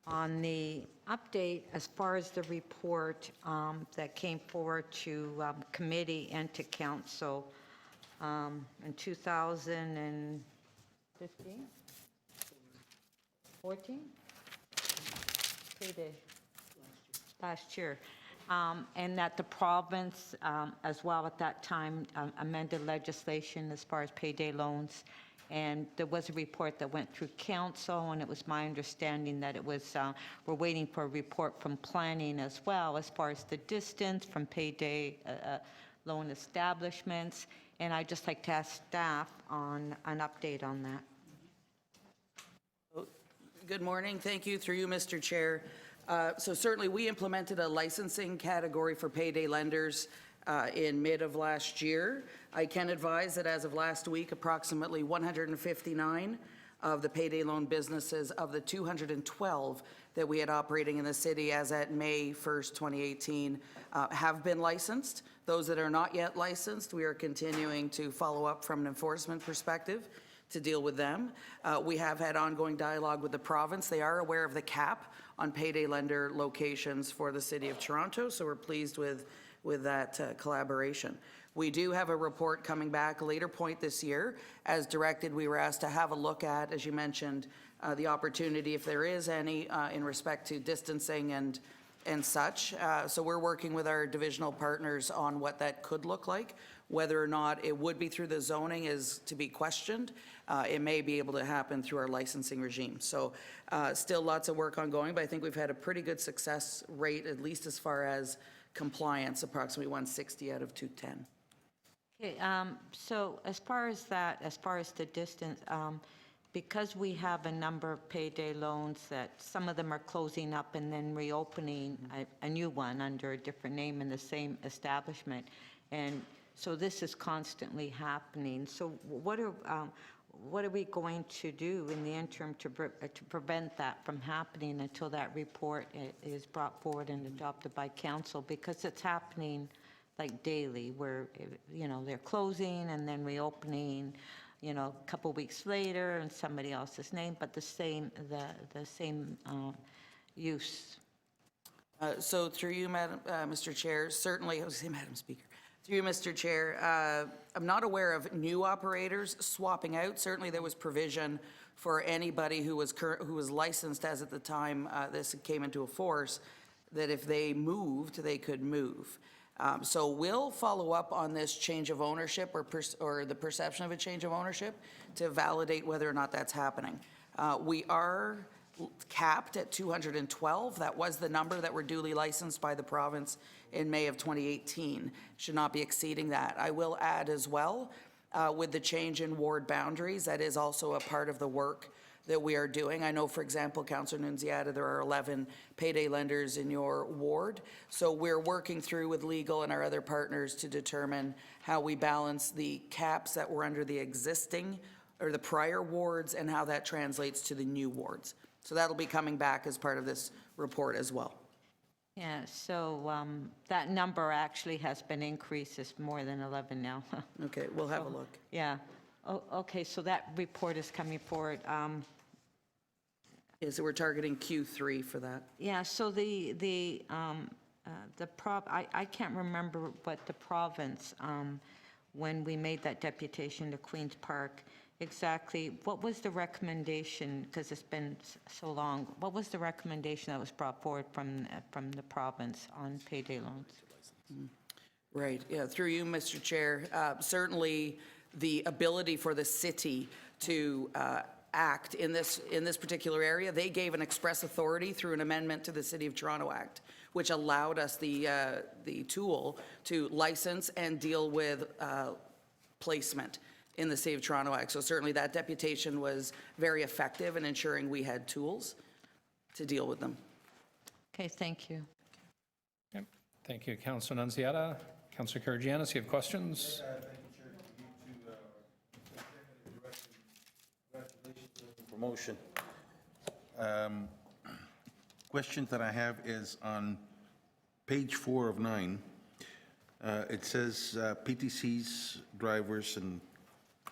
on the update as far as the report that came forward to committee and to council in 2015? 14? Payday. Last year. And that the province, as well at that time, amended legislation as far as payday loans And there was a report that went through council, and it was my understanding that it was, we're waiting for a report from planning as well, as far as the distance from payday loan establishments. And I'd just like to ask staff on an update on that. Good morning. Thank you. Through you, Mr. Chair. So certainly, we implemented a licensing category for payday lenders in mid of last year. I can advise that as of last week, approximately 159 of the payday loan businesses of the 212 that we had operating in the city as at May 1st, 2018, have been licensed. Those that are not yet licensed, we are continuing to follow up from an enforcement perspective to deal with them. We have had ongoing dialogue with the province. They are aware of the cap on payday lender locations for the City of Toronto, so we're pleased with that collaboration. We do have a report coming back a later point this year. As directed, we were asked to have a look at, as you mentioned, the opportunity, if there is any, in respect to distancing and such. So we're working with our divisional partners on what that could look like. Whether or not it would be through the zoning is to be questioned. It may be able to happen through our licensing regime. So still lots of work ongoing, but I think we've had a pretty good success rate, at least as far as compliance, approximately 160 out of 210. Okay, so as far as that, as far as the distance, because we have a number of payday loans that some of them are closing up and then reopening a new one under a different name in the same establishment, and so this is constantly happening. So what are we going to do in the interim to prevent that from happening until that report is brought forward and adopted by council? Because it's happening like daily, where, you know, they're closing and then reopening, you know, a couple weeks later in somebody else's name, but the same use. So through you, Madam, Mr. Chair, certainly, I was going to say Madam Speaker. Through you, Mr. Chair, I'm not aware of new operators swapping out. Certainly there was provision for anybody who was licensed as at the time this came into force, that if they moved, they could move. So we'll follow up on this change of ownership or the perception of a change of ownership to validate whether or not that's happening. We are capped at 212. That was the number that were duly licensed by the province in May of 2018. Should not be exceeding that. I will add as well, with the change in ward boundaries, that is also a part of the work that we are doing. I know, for example, Councillor Nunziata, there are 11 payday lenders in your ward. So we're working through with legal and our other partners to determine how we balance the caps that were under the existing or the prior wards and how that translates to the new wards. So that'll be coming back as part of this report as well. Yeah, so that number actually has been increased. It's more than 11 now. Okay, we'll have a look. Yeah. Oh, okay, so that report is coming forward. Yeah, so we're targeting Q3 for that. Yeah, so I can't remember what the province, when we made that deputation to Queen's Park, exactly, what was the recommendation, because it's been so long, what was the recommendation that was brought forward from the province on payday loans? Right, yeah, through you, Mr. Chair, certainly the ability for the city to act in this particular area, they gave an express authority through an amendment to the City of Toronto Act, which allowed us the tool to license and deal with placement in the City of Toronto Act. So certainly that deputation was very effective in ensuring we had tools to deal with them. Okay, thank you. Yep. Thank you, Councilor Nunziata. Councilor Karygiannis, you have questions? Promotion. Question that I have is on page 4 of 9. It says PTCs, drivers, and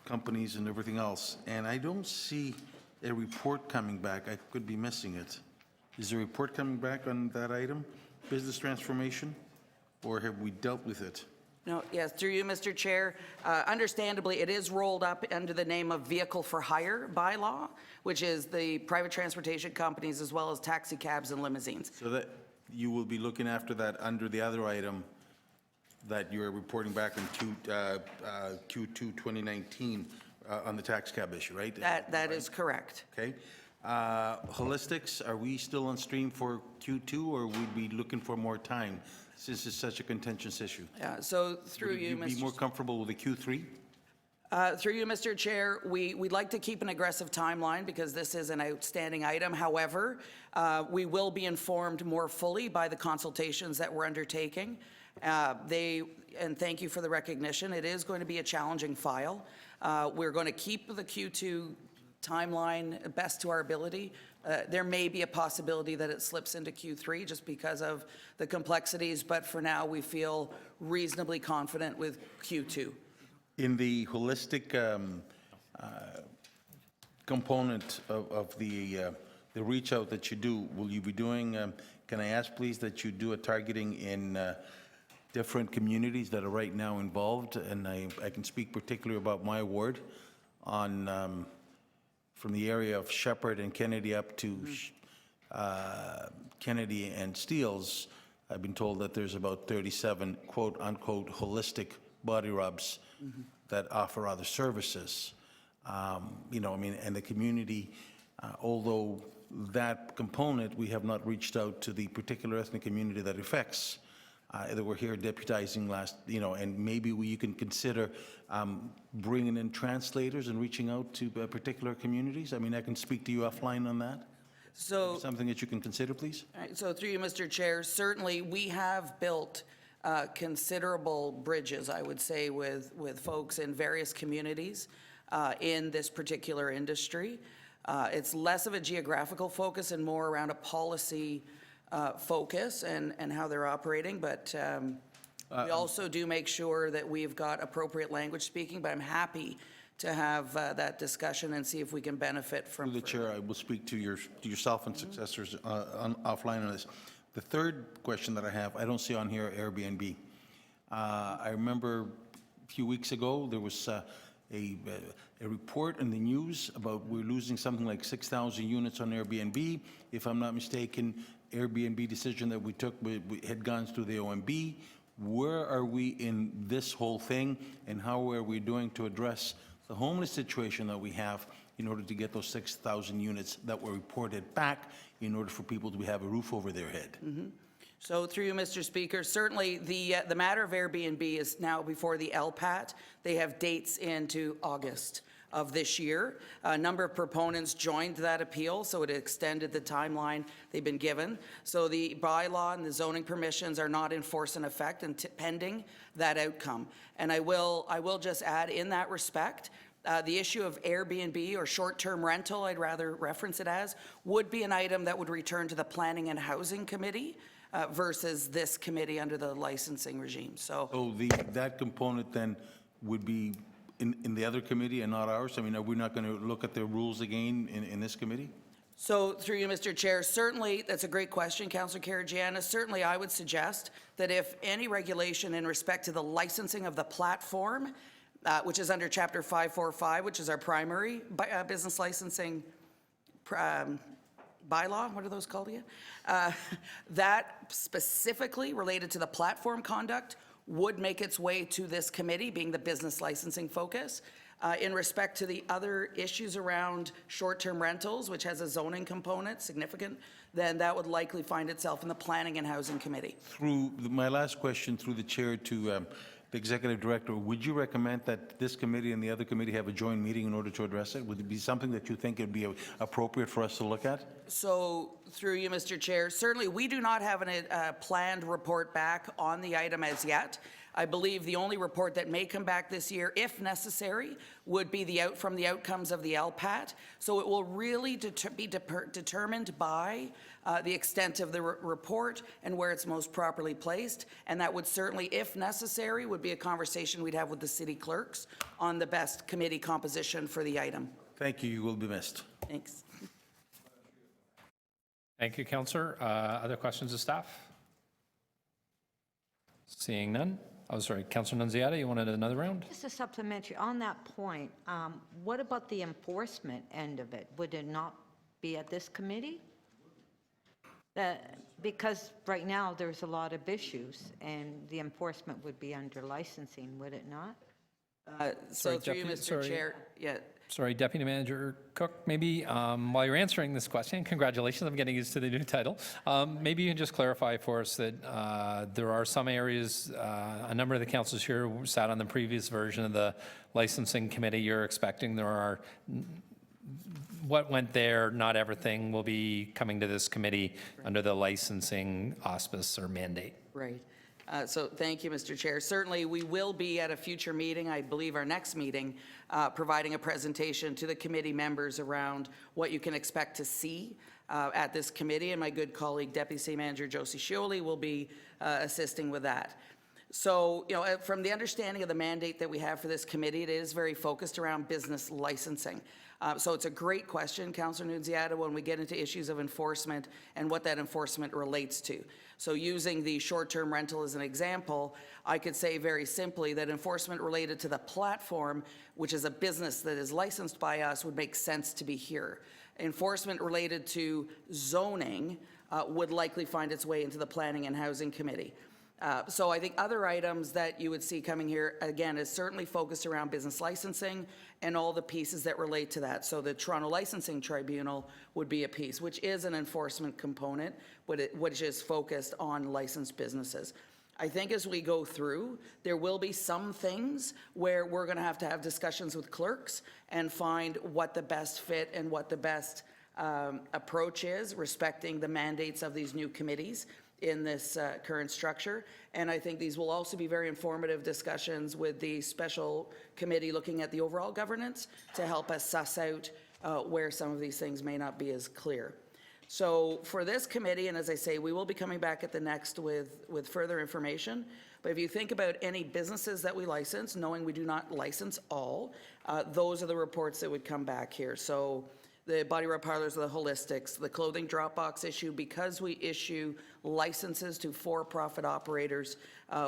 companies and everything else, and I don't see a report coming back. I could be missing it. Is a report coming back on that item, business transformation, or have we dealt with it? No, yes, through you, Mr. Chair. Understandably, it is rolled up under the name of Vehicle for Hire bylaw, which is the private transportation companies as well as taxi cabs and limousines. So that you will be looking after that under the other item that you're reporting back in Q2 2019 on the tax cab issue, right? That is correct. Okay. Holistics, are we still on stream for Q2, or would we be looking for more time since it's such a contentious issue? Yeah, so through you, Would you be more comfortable with a Q3? Through you, Mr. Chair, we'd like to keep an aggressive timeline because this is an outstanding item. However, we will be informed more fully by the consultations that we're undertaking. And thank you for the recognition. It is going to be a challenging file. We're going to keep the Q2 timeline best to our ability. There may be a possibility that it slips into Q3 just because of the complexities, but for now, we feel reasonably confident with Q2. In the holistic component of the reach out that you do, will you be doing, can I ask please that you do a targeting in different communities that are right now involved? And I can speak particularly about my ward on from the area of Shepherd and Kennedy up to Kennedy and Steeles. I've been told that there's about 37 quote-unquote holistic body rubs that offer other services. You know, I mean, and the community, although that component, we have not reached out to the particular ethnic community that affects. That we're here deputizing last, you know, and maybe you can consider bringing in translators and reaching out to particular communities. I mean, I can speak to you offline on that. So, Something that you can consider, please? all right, so through you, Mr. Chair, certainly we have built considerable bridges, I would say, with folks in various communities in this particular industry. It's less of a geographical focus and more around a policy focus and how they're operating, but we also do make sure that we've got appropriate language speaking, but I'm happy to have that discussion and see if we can benefit from. Through the chair, I will speak to yourself and successors offline on this. The third question that I have, I don't see on here Airbnb. I remember a few weeks ago, there was a report in the news about we're losing something like 6,000 units on Airbnb. If I'm not mistaken, Airbnb decision that we took we had gone through the OMB. Where are we in this whole thing, and how are we doing to address the homeless situation that we have in order to get those 6,000 units that were reported back in order for people to have a roof over their head? So through you, Mr. Speaker, certainly the matter of Airbnb is now before the LPAT. They have dates into August of this year. A number of proponents joined that appeal, so it extended the timeline they've been given. So the bylaw and the zoning permissions are not in force and effect and pending that outcome. And I will just add in that respect, the issue of Airbnb or short-term rental, I'd rather reference it as, would be an item that would return to the Planning and Housing Committee versus this committee under the licensing regime. So that component then would be in the other committee and not ours? I mean, are we not going to look at the rules again in this committee? So through you, Mr. Chair, certainly, that's a great question, Councillor Karygiannis. Certainly, I would suggest that if any regulation in respect to the licensing of the platform, which is under Chapter 545, which is our primary business licensing bylaw, what are those called again? That specifically related to the platform conduct would make its way to this committee, being the business licensing focus. In respect to the other issues around short-term rentals, which has a zoning component, significant, then that would likely find itself in the Planning and Housing Committee. My last question through the chair to the executive director, would you recommend that this committee and the other committee have a joint meeting in order to address it? Would it be something that you think would be appropriate for us to look at? So through you, Mr. Chair, certainly we do not have a planned report back on the item as yet. I believe the only report that may come back this year, if necessary, would be from the outcomes of the LPAT. So it will really be determined by the extent of the report and where it's most properly placed. And that would certainly, if necessary, would be a conversation we'd have with the city clerks on the best committee composition for the item. Thank you. You will be missed. Thanks. Thank you, Councillor. Other questions of staff? Seeing none. Oh, sorry, Councillor Nunziata, you wanted another round? Just a supplementary, on that point, what about the enforcement end of it? Would it not be at this committee? Because right now, there's a lot of issues, and the enforcement would be under licensing, would it not? So Sorry, through you, Deputy- Mr. sorry. Chair, yeah, Sorry, Deputy Manager Cook, maybe while you're answering this question, congratulations, I'm getting used to the new title. Maybe you can just clarify for us that there are some areas, a number of the councils here who sat on the previous version of the licensing committee. You're expecting there are, what went there, not everything will be coming to this committee under the licensing auspice or mandate. right. So thank you, Mr. Chair. Certainly, we will be at a future meeting, I believe our next meeting, providing a presentation to the committee members around what you can expect to see at this committee, and my good colleague, Deputy City Manager Josie Scioli, will be assisting with that. So, you know, from the understanding of the mandate that we have for this committee, it is very focused around business licensing. So it's a great question, Councillor Nunziata, when we get into issues of enforcement and what that enforcement relates to. So using the short-term rental as an example, I could say very simply that enforcement related to the platform, which is a business that is licensed by us, would make sense to be here. Enforcement related to zoning would likely find its way into the Planning and Housing Committee. So I think other items that you would see coming here, again, is certainly focused around business licensing and all the pieces that relate to that. So the Toronto Licensing Tribunal would be a piece, which is an enforcement component, which is focused on licensed businesses. I think as we go through, there will be some things where we're going to have discussions with clerks and find what the best fit and what the best approach is, respecting the mandates of these new committees in this current structure. And I think these will also be very informative discussions with the special committee looking at the overall governance to help us suss out where some of these things may not be as clear. So for this committee, and as I say, we will be coming back at the next with further information. But if you think about any businesses that we license, knowing we do not license all, those are the reports that would come back here. So the body rub parlors, the holistics, the clothing drop box issue, because we issue licenses to for-profit operators,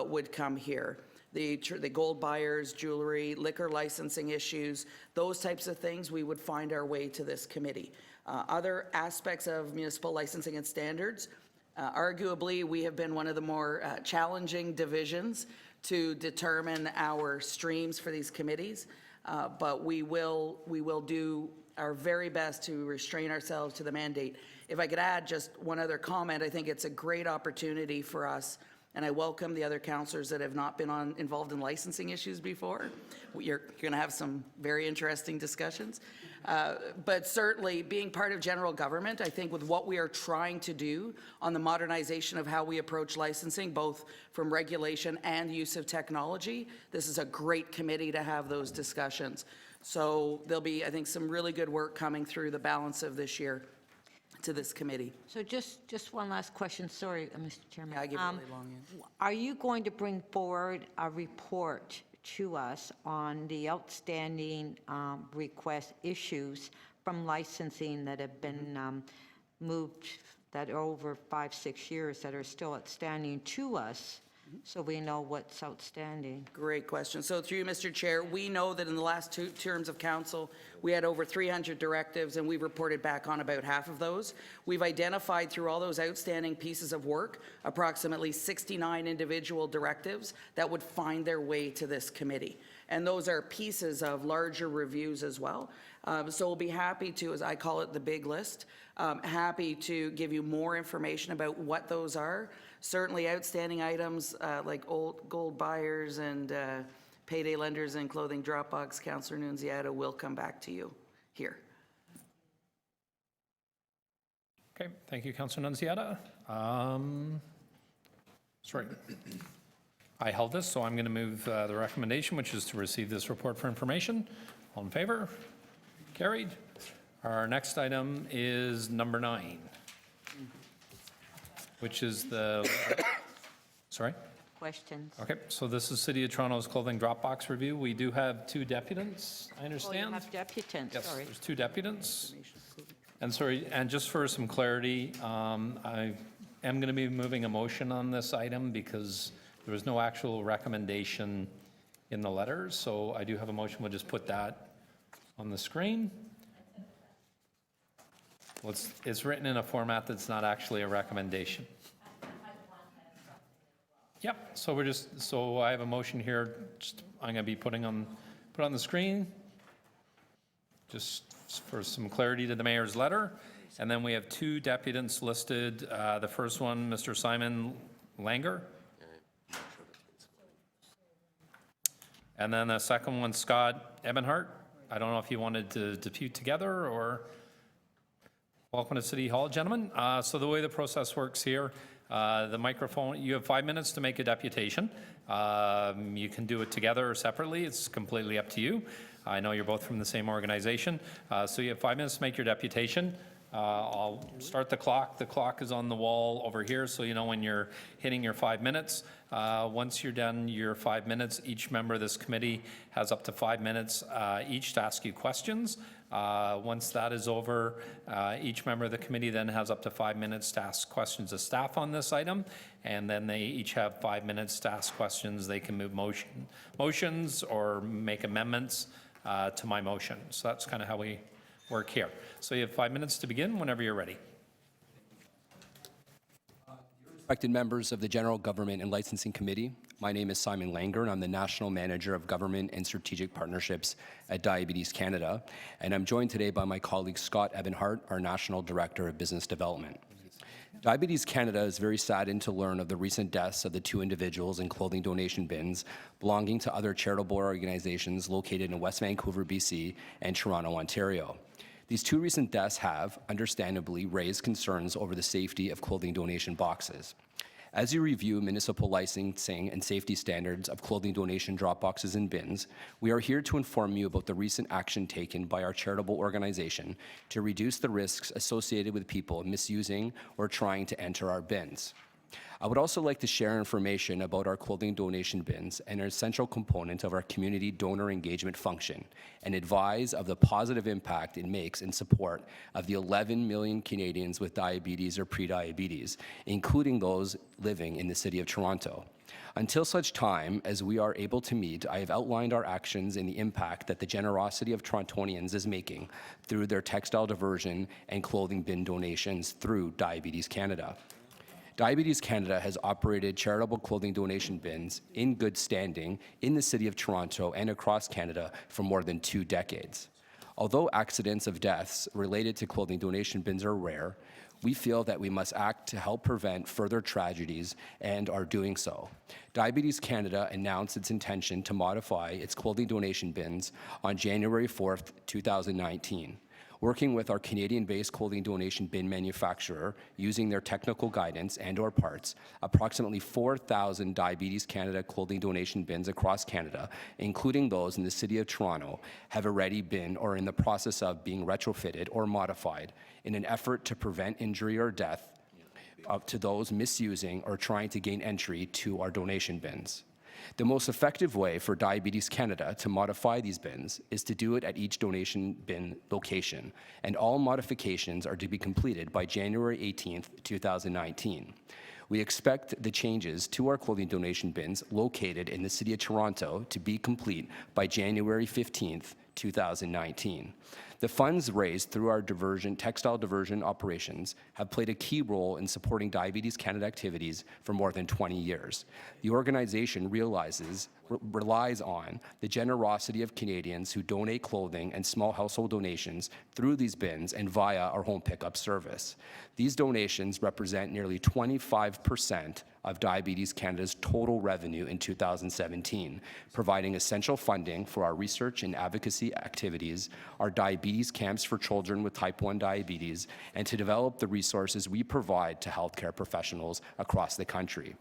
would come here. The gold buyers, jewelry, liquor licensing issues, those types of things, we would find our way to this committee. Other aspects of municipal licensing and standards, arguably, we have been one of the more challenging divisions to determine our streams for these committees, but we will do our very best to restrain ourselves to the mandate. If I could add just one other comment, I think it's a great opportunity for us, and I welcome the other councillors that have not been involved in licensing issues before. You're going to have some very interesting discussions. But certainly, being part of general government, I think with what we are trying to do on the modernization of how we approach licensing, both from regulation and use of technology, this is a great committee to have those discussions. So there'll be, I think, some really good work coming through the balance of this year to this committee. So just one last question, sorry, Mr. Chairman. Yeah, I give a really long answer. Are you going to bring forward a report to us on the outstanding request issues from licensing that have been moved, that are over 5-6 years, that are still outstanding to us, so we know what's outstanding? Great question. So through you, Mr. Chair, we know that in the last 2 terms of council, we had over 300 directives, and we've reported back on about half of those. We've identified through all those outstanding pieces of work, approximately 69 individual directives that would find their way to this committee. And those are pieces of larger reviews as well. So we'll be happy to, as I call it, the big list, happy to give you more information about what those are. Certainly outstanding items like old gold buyers and payday lenders and clothing Dropbox, Councillor Nunziata will come back to you here. Okay, thank you, Councillor Nunziata. Sorry. I held this, so I'm going to move the recommendation, which is to receive this report for information. All in favor? Carried. Our next item is number 9, which is the, sorry? Questions? Okay, so this is City of Toronto's clothing Dropbox review. We do have 2 deputants, I Oh, you understand? have deputants, Yes, sorry. there's 2 deputants. And sorry, and just for some clarity, I am going to be moving a motion on this item because there was no actual recommendation in the letter. So I do have a motion. We'll just put that on the screen. Well, it's written in a format that's not actually a recommendation. Yep, so so I have a motion here, I'm going to be putting on put on the screen, just for some clarity to the mayor's letter. And then we have two deputants listed. The first one, Mr. Simon Langer. And then the second one, Scott Ebenhart. I don't know if you wanted to depute together or... Welcome to City Hall, gentlemen. So the way the process works here, the microphone, you have 5 minutes to make a deputation. You can do it together or separately. It's completely up to you. I know you're both from the same organization. So you have 5 minutes to make your deputation. I'll start the clock. The clock is on the wall over here, so you know when you're hitting your 5 minutes. Once you're done your 5 minutes, each member of this committee has up to 5 minutes each to ask you questions. Once that is over, each member of the committee then has up to 5 minutes to ask questions of staff on this item, and then they each have 5 minutes to ask questions. They can move motions or make amendments to my motion. So that's kind of how we work here. So you have 5 minutes to begin whenever you're ready. Respected members of the General Government and Licensing Committee, my name is Simon Langer, and I'm the National Manager of Government and Strategic Partnerships at Diabetes Canada, and I'm joined today by my colleague Scott Ebenhart, our National Director of Business Development. Diabetes Canada is very saddened to learn of the recent deaths of the two individuals in clothing donation bins belonging to other charitable organizations located in West Vancouver, BC, and Toronto, Ontario. These two recent deaths have, understandably, raised concerns over the safety of clothing donation boxes. As you review municipal licensing and safety standards of clothing donation drop boxes and bins, we are here to inform you about the recent action taken by our charitable organization to reduce the risks associated with people misusing or trying to enter our bins. I would also like to share information about our clothing donation bins, an essential component of our community donor engagement function, and advise of the positive impact it makes in support of the 11 million Canadians with diabetes or prediabetes, including those living in the City of Toronto. Until such time as we are able to meet, I have outlined our actions and the impact that the generosity of Torontonians is making through their textile diversion and clothing bin donations through Diabetes Canada. Diabetes Canada has operated charitable clothing donation bins in good standing in the City of Toronto and across Canada for more than 2 decades. Although accidents of deaths related to clothing donation bins are rare, we feel that we must act to help prevent further tragedies and are doing so. Diabetes Canada announced its intention to modify its clothing donation bins on January 4th, 2019. Working with our Canadian-based clothing donation bin manufacturer, using their technical guidance and/or parts, approximately 4,000 Diabetes Canada clothing donation bins across Canada, including those in the City of Toronto, have already been or are in the process of being retrofitted or modified in an effort to prevent injury or death to those misusing or trying to gain entry to our donation bins. The most effective way for Diabetes Canada to modify these bins is to do it at each donation bin location, and all modifications are to be completed by January 18th, 2019. We expect the changes to our clothing donation bins located in the City of Toronto to be complete by January 15th, 2019. The funds raised through our textile diversion operations have played a key role in supporting Diabetes Canada activities for more than 20 years. The organization relies on the generosity of Canadians who donate clothing and small household donations through these bins and via our home pickup service. These donations represent nearly 25% of Diabetes Canada's total revenue in 2017, providing essential funding for our research and advocacy activities, our diabetes camps for children with type 1 diabetes, and to develop the resources we provide to healthcare professionals across the country.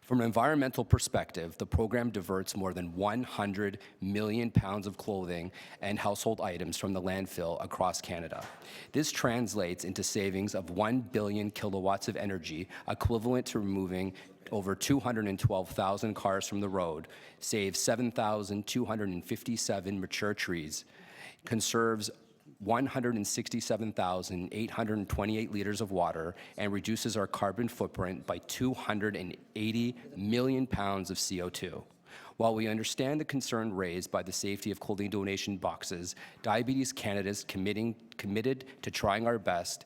From an environmental perspective, the program diverts more than 100 million pounds of clothing and household items from the landfill across Canada. This translates into savings of 1 billion kilowatts of energy, equivalent to removing over 212,000 cars from the road, saves 7,257 mature trees, conserves 167,828 liters of water, and reduces our carbon footprint by 280 million pounds of CO2. While we understand the concern raised by the safety of clothing donation boxes, Diabetes Canada is committed to trying our best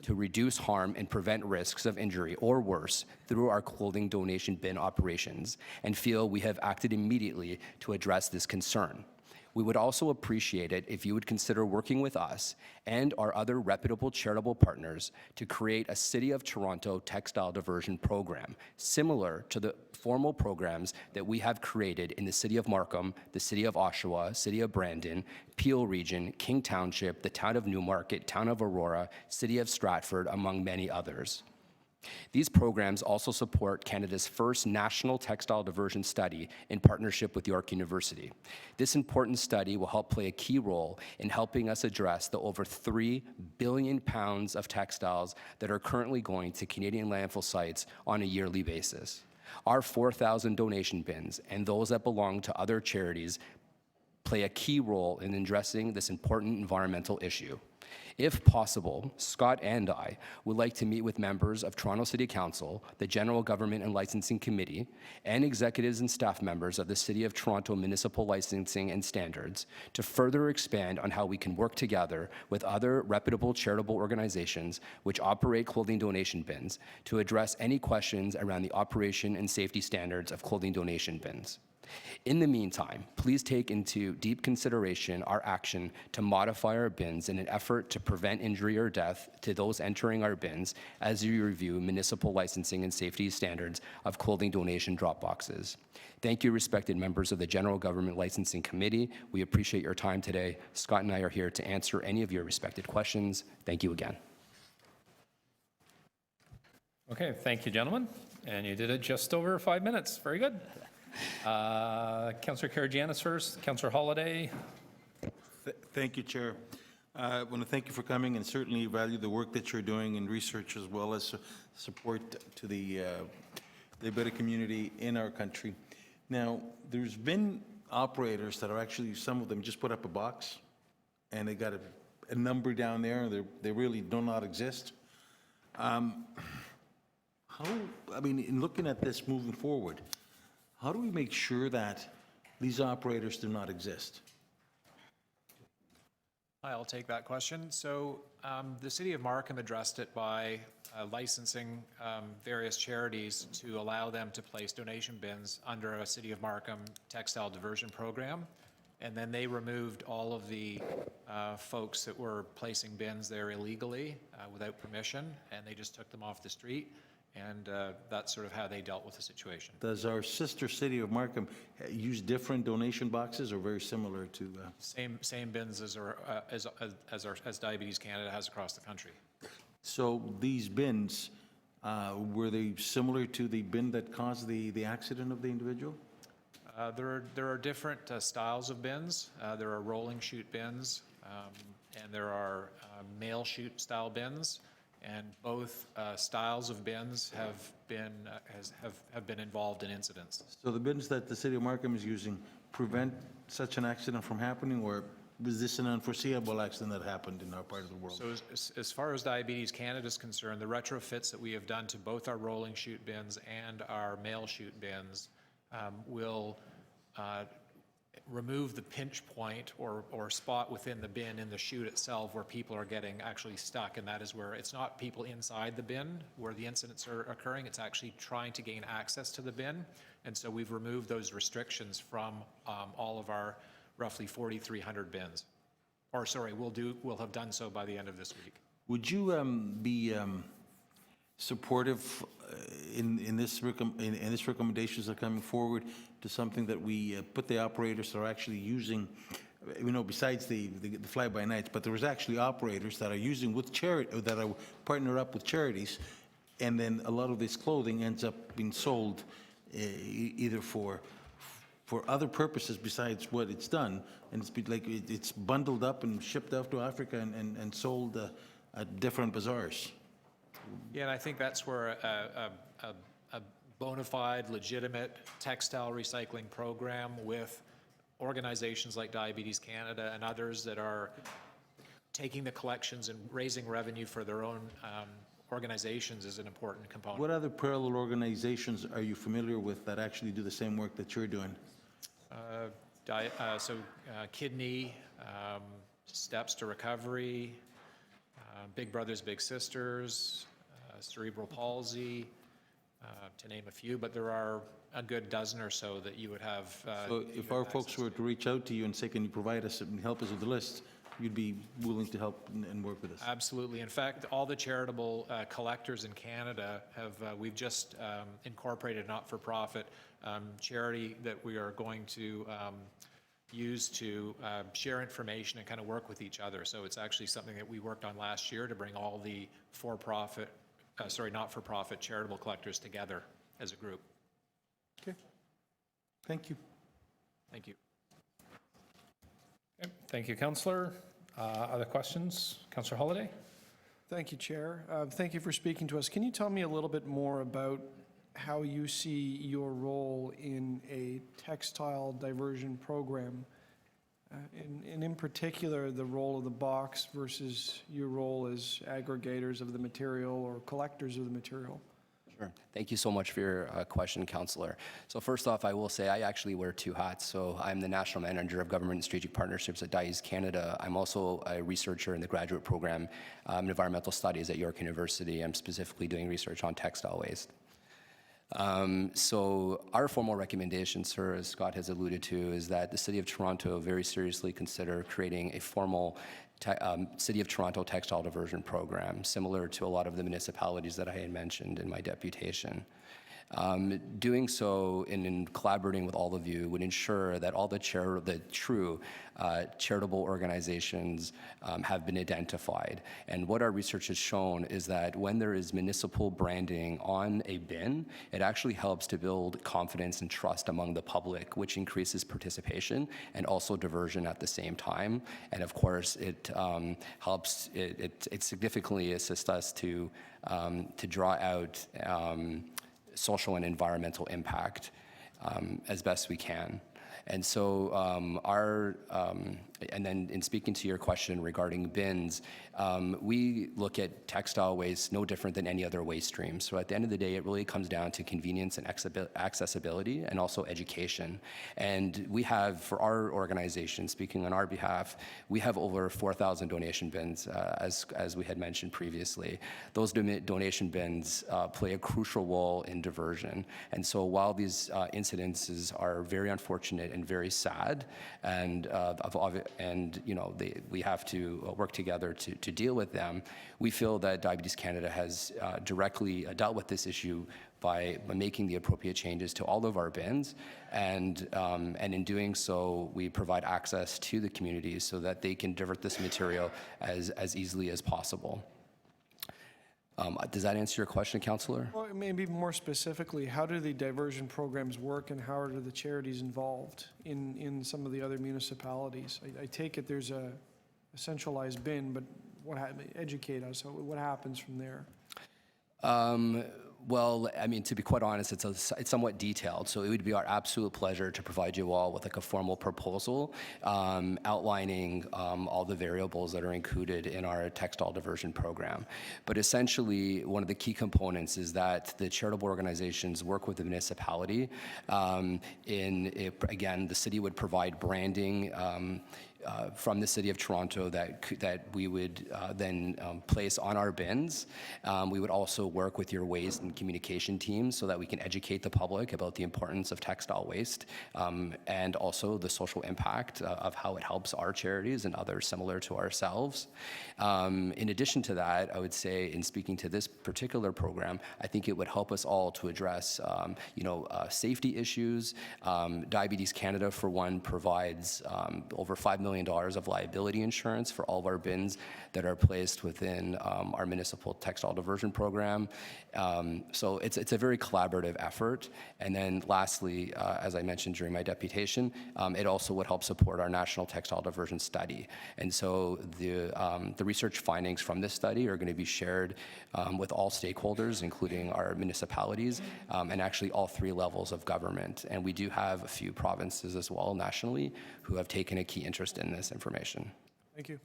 to reduce harm and prevent risks of injury or worse through our clothing donation bin operations, and feel we have acted immediately to address this concern. We would also appreciate it if you would consider working with us and our other reputable charitable partners to create a City of Toronto textile diversion program, similar to the formal programs that we have created in the City of Markham, the City of Oshawa, City of Brandon, Peel Region, King Township, the Town of Newmarket, Town of Aurora, City of Stratford, among many others. These programs also support Canada's first national textile diversion study in partnership with York University. This important study will help play a key role in helping us address the over 3 billion pounds of textiles that are currently going to Canadian landfill sites on a yearly basis. Our 4,000 donation bins and those that belong to other charities play a key role in addressing this important environmental issue. If possible, Scott and I would like to meet with members of Toronto City Council, the General Government and Licensing Committee, and executives and staff members of the City of Toronto Municipal Licensing and Standards to further expand on how we can work together with other reputable charitable organizations which operate clothing donation bins to address any questions around the operation and safety standards of clothing donation bins. In the meantime, please take into deep consideration our action to modify our bins in an effort to prevent injury or death to those entering our bins as you review municipal licensing and safety standards of clothing donation drop boxes. Thank you, respected members of the General Government Licensing Committee. We appreciate your time today. Scott and I are here to answer any of your respected questions. Thank you again. Okay, thank you, gentlemen. And you did it just over 5 minutes. Very good. Councillor Karygiannis first, Councillor Holiday. Thank you, Chair. I want to thank you for coming and certainly value the work that you're doing in research as well as support to the Alberta community in our country. Now, there's been operators that are actually, some of them just put up a box and they got a number down there and they really do not exist. I mean, in looking at this moving forward, how do we make sure that these operators do not exist? I'll take that question. So the City of Markham addressed it by licensing various charities to allow them to place donation bins under a City of Markham textile diversion program. And then they removed all of the folks that were placing bins there illegally without permission, and they just took them off the street. And that's sort of how they dealt with the situation. Does our sister city of Markham use different donation boxes or very similar to? Same bins as Diabetes Canada has across the country. So these bins, were they similar to the bin that caused the accident of the individual? There are different styles of bins. There are rolling chute bins, and there are mail chute style bins. And both styles of bins have been involved in incidents. So the bins that the City of Markham is using prevent such an accident from happening, or was this an unforeseeable accident that happened in our part of the world? So as far as Diabetes Canada is concerned, the retrofits that we have done to both our rolling chute bins and our mail chute bins will remove the pinch point or spot within the bin in the chute itself where people are getting actually stuck, and that is where it's not people inside the bin where the incidents are occurring, it's actually trying to gain access to the bin. And so we've removed those restrictions from all of our roughly 4,300 bins. Or sorry, we'll have done so by the end of this week. Would you be supportive in this recommendations that are coming forward to something that we put the operators that are actually using, besides the fly-by-nights, but there was actually operators that are using with charity, that are partner up with charities, and then a lot of this clothing ends up being sold either for other purposes besides what it's done, and it's bundled up and shipped out to Africa and sold at different bazaars. Yeah, and I think that's where a bona fide, legitimate textile recycling program with organizations like Diabetes Canada and others that are taking the collections and raising revenue for their own organizations is an important component. What other parallel organizations are you familiar with that actually do the same work that you're doing? Kidney, Steps to Recovery, Big Brothers Big Sisters, Cerebral Palsy, to name a few, but there are a good dozen or so that you would have. So if our folks were to reach out to you and say, can you provide us and help us with the list, you'd be willing to help and work with us? Absolutely. In fact, all the charitable collectors in Canada have, we've just incorporated not-for-profit charity that we are going to use to share information and kind of work with each other. So it's actually something that we worked on last year to bring all the not-for-profit charitable collectors together as a group. Okay. Thank you. Thank you. Okay, thank you, Councillor. Other questions? Councillor Holyday? Thank you, Chair. Thank you for speaking to us. Can you tell me a little bit more about how you see your role in a textile diversion program, and in particular, the role of the box versus your role as aggregators of the material or collectors of the material? Sure. Thank you so much for your question, Councillor. So first off, I will say I actually wear two hats. So I'm the National Manager of Government and Strategic Partnerships at Diversion Canada. I'm also a researcher in the graduate program in environmental studies at York University. I'm specifically doing research on textile waste. So our formal recommendation, sir, as Scott has alluded to, is that the City of Toronto very seriously consider creating a formal City of Toronto textile diversion program, similar to a lot of the municipalities that I had mentioned in my deputation. Doing so in collaborating with all of you would ensure that all the true charitable organizations have been identified. And what our research has shown is that when there is municipal branding on a bin, it actually helps to build confidence and trust among the public, which increases participation and also diversion at the same time. And of course, it helps, it significantly assists us to draw out social and environmental impact as best we can. And so and then in speaking to your question regarding bins, we look at textile waste no different than any other waste stream. So at the end of the day, it really comes down to convenience and accessibility and also education. And we have, for our organization, speaking on our behalf, we have over 4,000 donation bins, as we had mentioned previously. Those donation bins play a crucial role in diversion. And so while these incidences are very unfortunate and very sad, and you know, we have to work together to deal with them, we feel that Diabetes Canada has directly dealt with this issue by making the appropriate changes to all of our bins, and in doing so, we provide access to the community so that they can divert this material as easily as possible. Does that answer your question, Councillor? Well, maybe more specifically, how do the diversion programs work, and how are the charities involved in some of the other municipalities? I take it there's a centralized bin, but educate us. What happens from there? Well, I mean, to be quite honest, it's somewhat detailed. So it would be our absolute pleasure to provide you all with like a formal proposal outlining all the variables that are included in our textile diversion program. But essentially, one of the key components is that the charitable organizations work with the municipality. Again, the city would provide branding from the City of Toronto that we would then place on our bins. We would also work with your waste and communication teams so that we can educate the public about the importance of textile waste and also the social impact of how it helps our charities and others similar to ourselves. In addition to that, I would say in speaking to this particular program, I think it would help us all to address safety issues. Diabetes Canada, for one, provides over $5 million of liability insurance for all of our bins that are placed within our municipal textile diversion program. So it's a very collaborative effort. And then lastly, as I mentioned during my deputation, it also would help support our national textile diversion study. And so the research findings from this study are going to be shared with all stakeholders, including our municipalities, and actually all three levels of government. And we do have a few provinces as well nationally who have taken a key interest in this information. Thank you.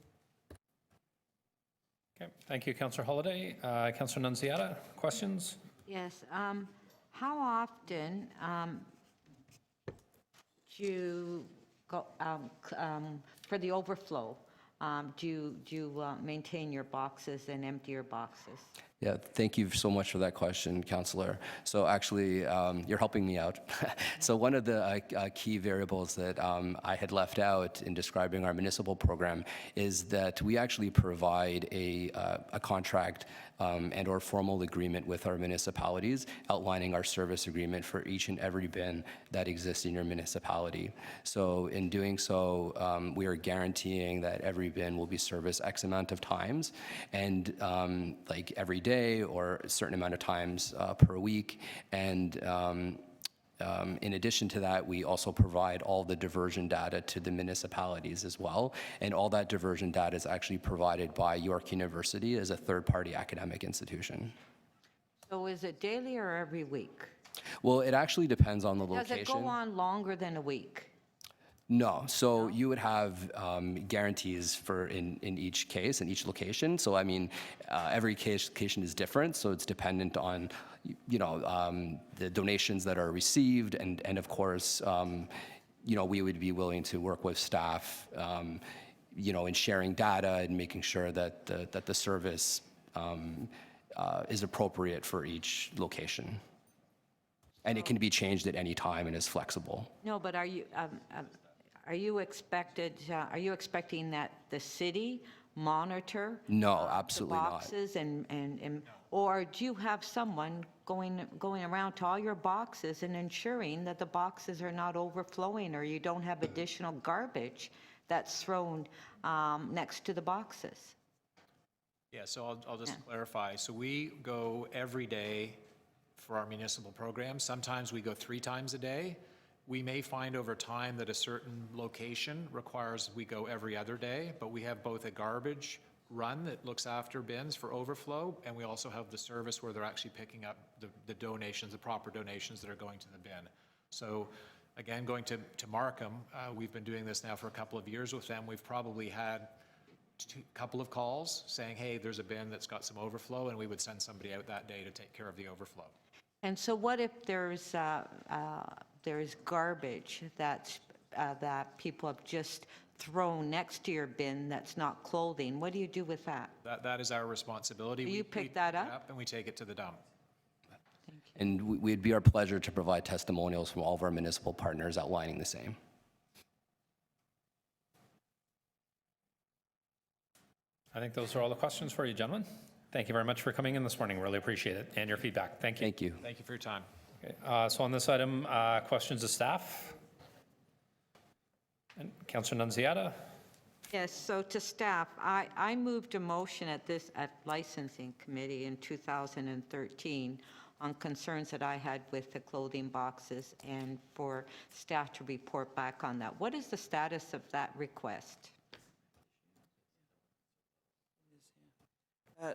Okay, thank you, Councillor Holyday. Councillor Nunziata, questions? Yes. How often do you go for the overflow? Do you maintain your boxes and empty your boxes? Yeah, thank you so much for that question, Councillor. So actually, you're helping me out. So one of the key variables that I had left out in describing our municipal program is that we actually provide a contract and/or formal agreement with our municipalities outlining our service agreement for each and every bin that exists in your municipality. So in doing so, we are guaranteeing that every bin will be serviced X amount of times, and like every day or a certain amount of times per week. And in addition to that, we also provide all the diversion data to the municipalities as well. And all that diversion data is actually provided by York University as a third-party academic institution. So is it daily or every week? Well, it actually depends on the Does location. it go on longer than a week? No, so you would have guarantees for in each case, in each location. So I mean, every location is different, so it's dependent on, you know, the donations that are received, and of course, you know, we would be willing to work with staff, you know, in sharing data and making sure that the service is appropriate for each location. And it can be changed at any time and is flexible. No, but are you expecting that the city monitor? No, absolutely the not. boxes and or do you have someone going around to all your boxes and ensuring that the boxes are not overflowing or you don't have additional garbage that's thrown next to the boxes? Yeah, so I'll just clarify. So we go every day for our municipal program. Sometimes we go 3 times a day. We may find over time that a certain location requires we go every other day, but we have both a garbage run that looks after bins for overflow, and we also have the service where they're actually picking up the donations, the proper donations that are going to the bin. So again, going to Markham, we've been doing this now for a couple of years with them. We've probably had a couple of calls saying, hey, there's a bin that's got some overflow, and we would send somebody out that day to take care of the overflow. And so what if there's garbage that people have just thrown next to your bin that's not clothing? What do you do with that? That is our responsibility. Do you pick that up? And we take it to the dump. And we'd be our pleasure to provide testimonials from all of our municipal partners outlining the same. I think those are all the questions for you, gentlemen. Thank you very much for coming in this morning. Really appreciate it, and your feedback. Thank you. Thank you. Thank you for your time. Okay, so on this item, questions of staff? And Councillor Nunziata? Yes, so to staff, I moved a motion at licensing committee in 2013 on concerns that I had with the clothing boxes and for staff to report back on that. What is the status of that request?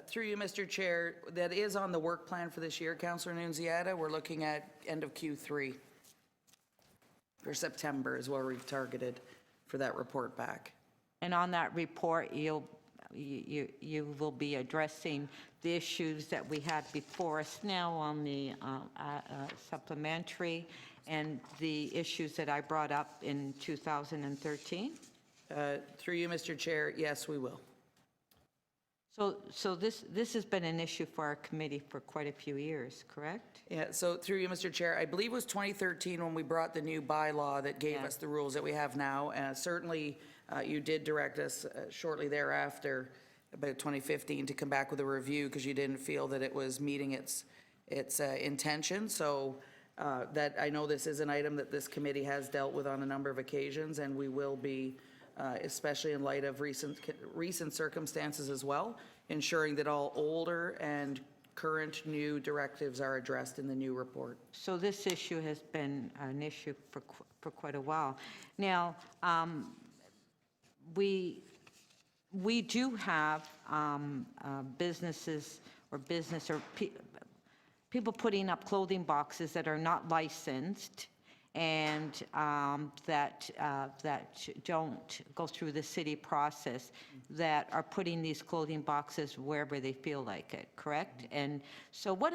Through you, Mr. Chair, that is on the work plan for this year, Councillor Nunziata. We're looking at end of Q3, or September is where we've targeted for that report back. And on that report, you will be addressing the issues that we had before us now on the supplementary and the issues that I brought up in 2013? Through you, Mr. Chair, yes, we will. So this has been an issue for our committee for quite a few years, correct? Yeah, so through you, Mr. Chair, I believe it was 2013 when we brought the new bylaw that gave us the rules that we have now. Certainly, you did direct us shortly thereafter, about 2015, to come back with a review because you didn't feel that it was meeting its intention. So that I know this is an item that this committee has dealt with on a number of occasions, and we will be, especially in light of recent circumstances as well, ensuring that all older and current new directives are addressed in the new report. So this issue has been an issue for quite a while. Now, we do have businesses or people putting up clothing boxes that are not licensed and that don't go through the city process, that are putting these clothing boxes wherever they feel like it, correct? And so what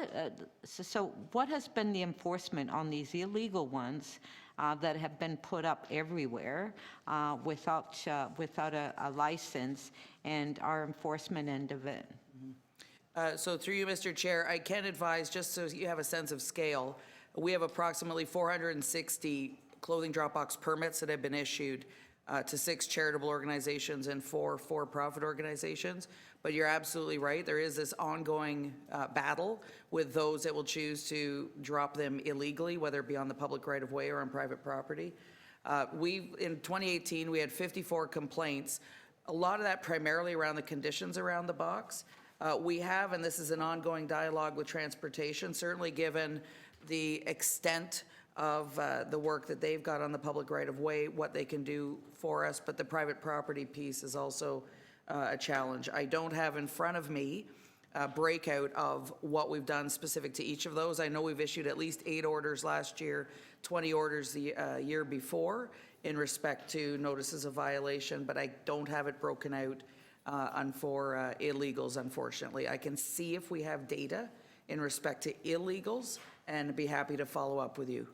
has been the enforcement on these illegal ones that have been put up everywhere without a license, and our enforcement end of it? So through you, Mr. Chair, I can advise, just so you have a sense of scale, we have approximately 460 clothing drop box permits that have been issued to 6 charitable organizations and 4 for-profit organizations. But you're absolutely right, there is this ongoing battle with those that will choose to drop them illegally, whether it be on the public right-of-way or on private property. In 2018, we had 54 complaints, a lot of that primarily around the conditions around the box. We have, and this is an ongoing dialogue with transportation, certainly given the extent of the work that they've got on the public right-of-way, what they can do for us, but the private property piece is also a challenge. I don't have in front of me a breakout of what we've done specific to each of those. I know we've issued at least 8 orders last year, 20 orders the year before in respect to notices of violation, but I don't have it broken out for illegals, unfortunately. I can see if we have data in respect to illegals and be happy to follow up with you.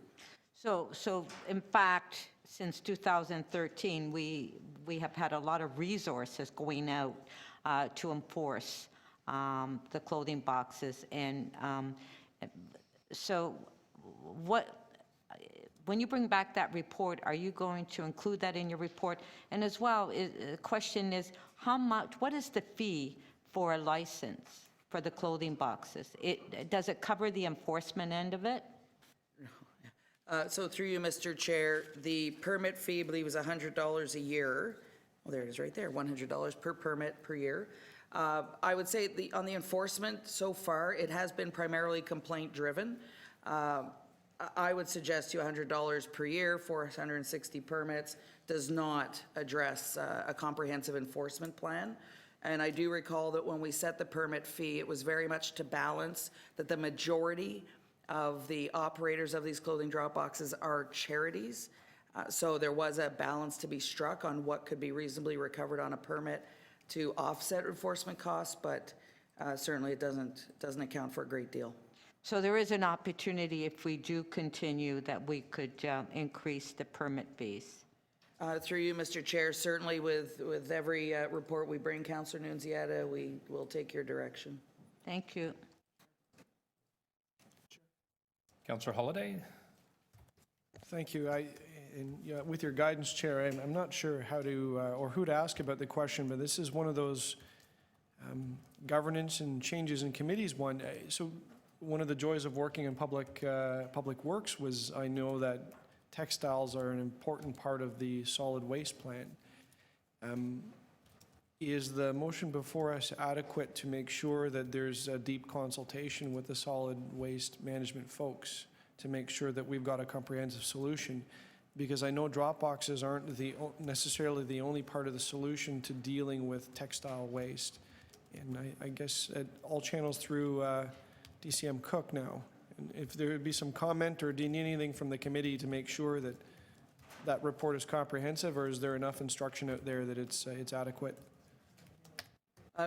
So in fact, since 2013, we have had a lot of resources going out to enforce the clothing boxes. And so when you bring back that report, are you going to include that in your report? And as well, the question is, what is the fee for a license for the clothing boxes? Does it cover the enforcement end of it? So through you, Mr. Chair, the permit fee, I believe, is $100 a year. Well, there it is right there, $100 per permit per year. I would say on the enforcement so far, it has been primarily complaint driven. I would suggest you $100 per year, 460 permits, does not address a comprehensive enforcement plan. And I do recall that when we set the permit fee, it was very much to balance that the majority of the operators of these clothing drop boxes are charities. So there was a balance to be struck on what could be reasonably recovered on a permit to offset enforcement costs, but certainly it doesn't account for a great deal. So there is an opportunity, if we do continue, that we could increase the permit fees. Through you, Mr. Chair, certainly with every report we bring, Councillor Nunziata, we will take your direction. Thank you. Councillor Holyday? Thank you. With your guidance, Chair, I'm not sure how to, or who to ask about the question, but this is one of those governance and changes in committees one. So one of the joys of working in public works was I know that textiles are an important part of the solid waste plan. Is the motion before us adequate to make sure that there's a deep consultation with the solid waste management folks to make sure that we've got a comprehensive solution? Because I know drop boxes aren't necessarily the only part of the solution to dealing with textile waste. And I guess all channels through DCM Cook now. And if there would be some comment, or do you need anything from the committee to make sure that that report is comprehensive, or is there enough instruction out there that it's adequate?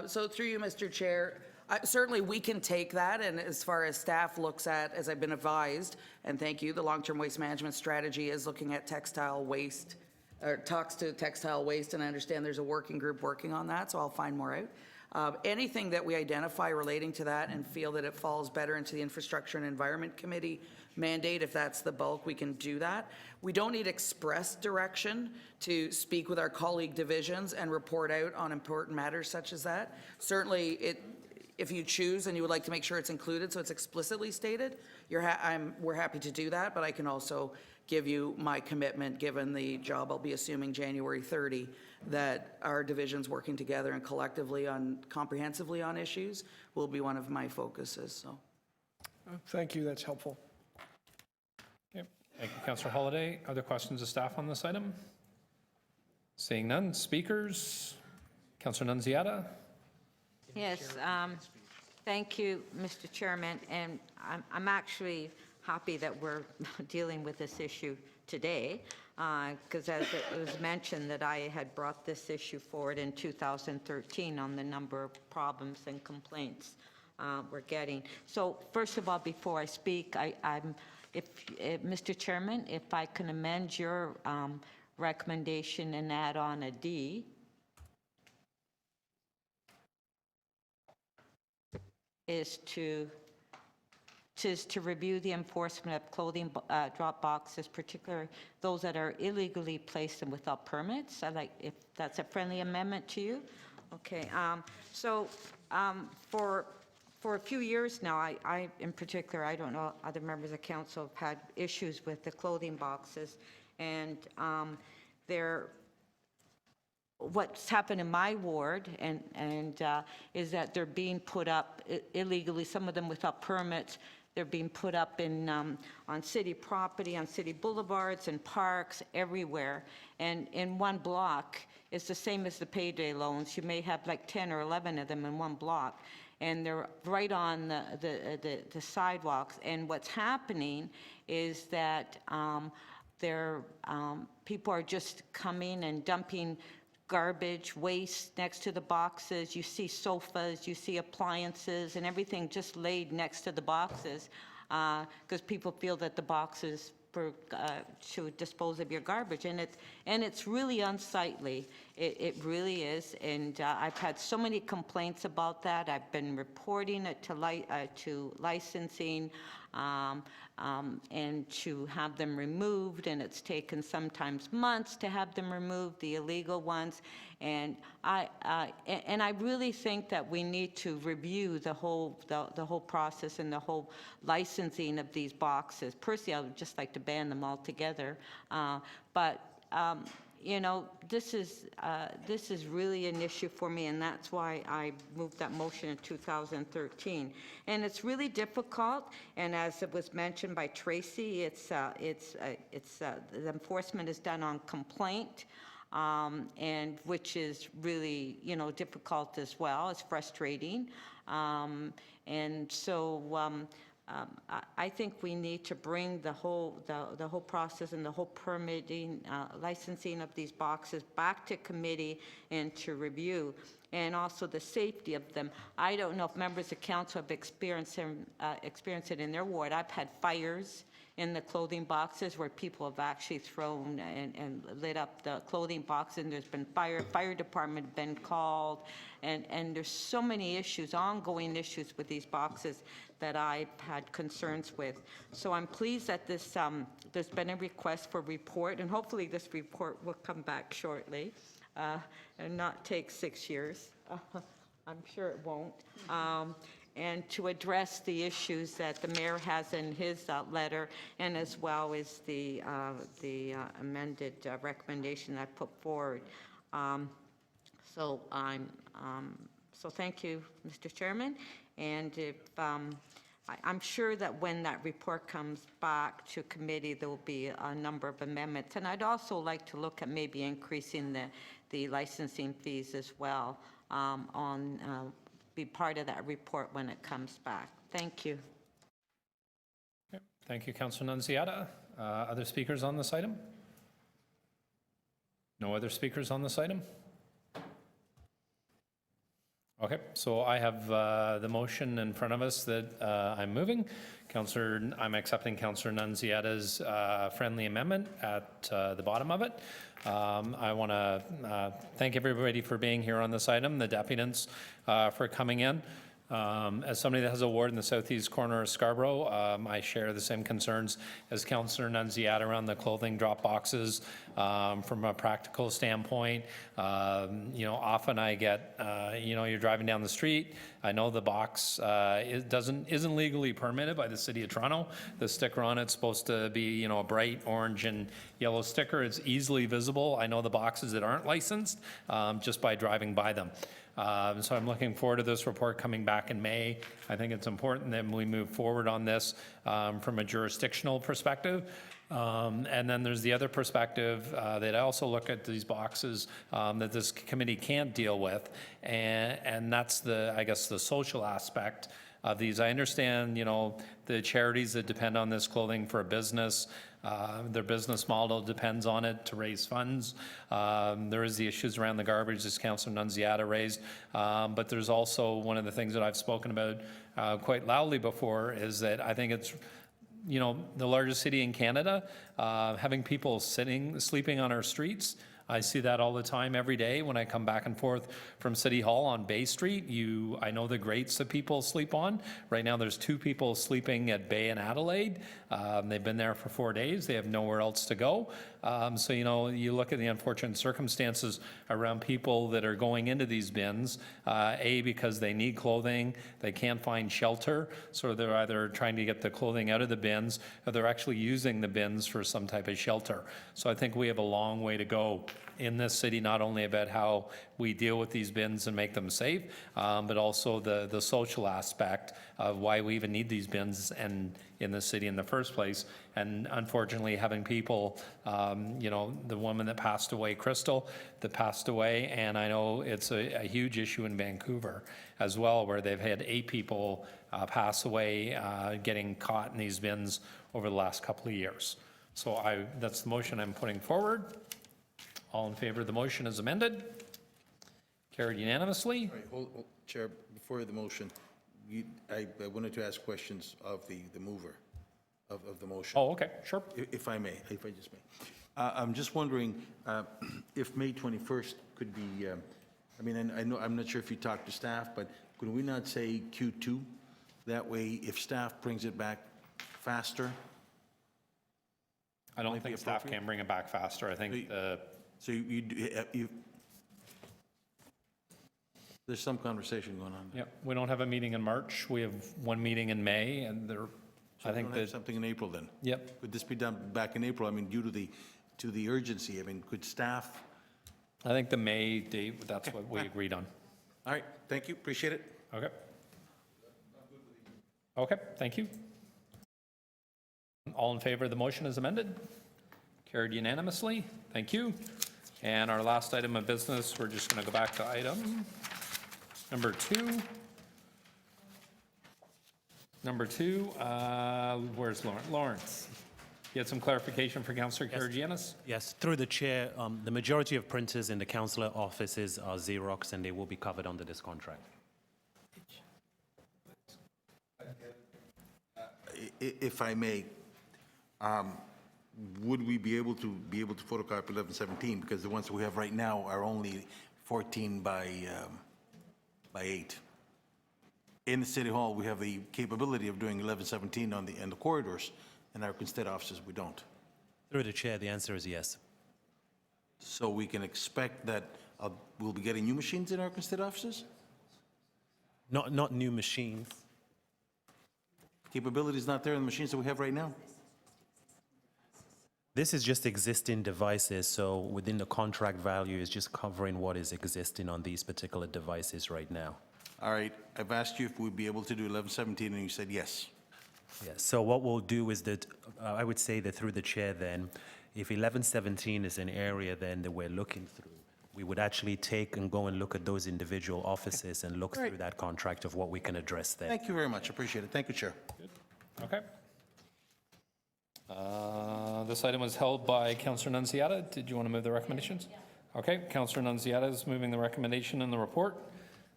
So through you, Mr. Chair, certainly we can take that, and as far as staff looks at, as I've been advised, and thank you, the long-term waste management strategy is looking at textile waste, or talks to textile waste, and I understand there's a working group working on that, so I'll find more out. Anything that we identify relating to that and feel that it falls better into the Infrastructure and Environment Committee mandate, if that's the bulk, we can do that. We don't need express direction to speak with our colleague divisions and report out on important matters such as that. Certainly, if you choose and you would like to make sure it's included so it's explicitly stated, we're happy to do that, but I can also give you my commitment, given the job I'll be assuming January 30, that our divisions working together and comprehensively on issues will be one of my focuses. So, Thank you, that's helpful. Okay. Thank you, Councillor Holyday. Other questions of staff on this item? Seeing none. Speakers? Councillor Nunziata? Yes, thank you, Mr. Chairman, and I'm actually happy that we're dealing with this issue today, because as it was mentioned that I had brought this issue forward in 2013 on the number of problems and complaints we're getting. So first of all, before I speak, Mr. Chairman, if I can amend your recommendation and add on a D. is to review the enforcement of clothing drop boxes, particularly those that are illegally placed and without permits. I'd like, if that's a friendly amendment to you. Okay, for a few years now, I in particular, I don't know, other members of council have had issues with the clothing boxes, and what's happened in my ward is that they're being put up illegally, some of them without permits. They're being put up on city property, on city boulevards and parks, everywhere. And in one block, it's the same as the Payday loans. You may have like 10 or 11 of them in one block, and they're right on the sidewalks. And what's happening is that people are just coming and dumping garbage, waste next to the boxes. You see sofas, you see appliances, and everything just laid next to the boxes because people feel that the boxes to dispose of your garbage, and it's really unsightly. It really is, and I've had so many complaints about that. I've been reporting it to licensing and to have them removed, and it's taken sometimes months to have them removed, the illegal ones. And I really think that we need to review the whole process and the whole licensing of these boxes. Personally, I would just like to ban them altogether. You know, this is really an issue for me, and that's why I moved that motion in 2013. And it's really difficult, and as it was mentioned by Tracy, the enforcement is done on complaint, and which is really, you know, difficult as well. It's frustrating, and so. I think we need to bring the whole process and the whole permitting, licensing of these boxes back to committee and to review, and also the safety of them. I don't know if members of council have experienced it in their ward. I've had fires in the clothing boxes where people have actually thrown and lit up the clothing box, and there's been fire department been called, and there's so many issues, ongoing issues with these boxes that I've had concerns with. So I'm pleased that this there's been a request for report, and hopefully this report will come back shortly and not take 6 years. I'm sure it won't. And to address the issues that the mayor has in his letter, and as well as the amended recommendation I put forward. So thank you, Mr. Chairman. And if I'm sure that when that report comes back to committee, there will be a number of amendments. And I'd also like to look at maybe increasing the licensing fees as well be part of that report when it comes back. Thank you. Okay. Thank you, Councilor Nunziata. Other speakers on this item? No other speakers on this item? Okay, so I have the motion in front of us that I'm moving. I'm accepting Councilor Nunziata's friendly amendment at the bottom of it. I want to thank everybody for being here on this item, the deputants for coming in. As somebody that has a ward in the southeast corner of Scarborough, I share the same concerns as Councillor Nunziata around the clothing drop boxes. From a practical standpoint, you know, often I get, you know, you're driving down the street. I know the box isn't legally permitted by the City of Toronto. The sticker on it's supposed to be, you know, a bright orange and yellow sticker. It's easily visible. I know the boxes that aren't licensed just by driving by them. So I'm looking forward to this report coming back in May. I think it's important that we move forward on this from a jurisdictional perspective. And then there's the other perspective that I also look at these boxes that this committee can't deal with, and that's I guess the social aspect of these. I understand, you know, the charities that depend on this clothing for a business. Their business model depends on it to raise funds. There is the issues around the garbage, as Councillor Nunziata raised, but there's also one of the things that I've spoken about quite loudly before is that I think it's, you know, the largest city in Canada, having people sleeping on our streets I see that all the time, every day, when I come back and forth from City Hall on Bay Street. I know the grates that people sleep on. Right now, there's 2 people sleeping at Bay and Adelaide. They've been there for 4 days. They have nowhere else to go. So, you look at the unfortunate circumstances around people that are going into these bins, because they need clothing, they can't find shelter, so they're either trying to get the clothing out of the bins, or they're actually using the bins for some type of shelter. So I think we have a long way to go in this city, not only about how we deal with these bins and make them safe, but also the social aspect of why we even need these bins and in the city in the first place. And unfortunately, having people, the woman that passed away, Crystal, that passed away, and I know it's a huge issue in Vancouver as well, where they've had 8 people pass away getting caught in these bins over the last couple of years. So that's the motion I'm putting forward. All in favor of the motion as amended? Carried unanimously. All right, Chair, before the motion, I wanted to ask questions of the mover of the motion. Oh, okay, sure. If I just may. I'm just wondering if May 21st could be, I know, I'm not sure if you talked to staff, but could we not say Q2? That way, if staff brings it back faster? I don't think staff can bring it back faster. I think So there's some conversation going on. yeah, we don't have a meeting in March. We have one meeting in May, and I think Have that, something in April then? yep. Could this be done back in April? Due to the urgency, could staff? I think the May date, that's what we agreed on. All right, thank you, appreciate it. Okay. Okay, thank you. All in favor of the motion as amended? Carried unanimously. Thank you. And our last item of business, we're just going to go back to item number 2. Number 2, where's Lawrence? Lawrence, you had some clarification for Councillor Karygiannis? Yes, through the chair, the majority of printers in the councillor offices are Xerox, and they will be covered under this contract. If I may, would we be able to photocopy 1117? Because the ones we have right now are only 14 by 8. In the City Hall, we have the capability of doing 1117 in the corridors. In our Kingston offices, we don't. Through the chair, the answer is yes. So we can expect that we'll be getting new machines in our Kingston offices? Not new machines. Capability is not there in the machines that we have right now? This is just existing devices, so within the contract value is just covering what is existing on these particular devices right now. All right, I've asked you if we'd be able to do 1117, and you said yes. Yes, so what we'll do is that, I would say that through the chair then, if 1117 is an area then that we're looking through, we would actually take and go and look at those individual offices and look through that contract of what we can address there. Thank you very much, appreciate it. Thank you, Chair. Okay. This item was held by Councillor Nunziata. Did you want to move the recommendations? Okay, Councillor Nunziata is moving the recommendation in the report.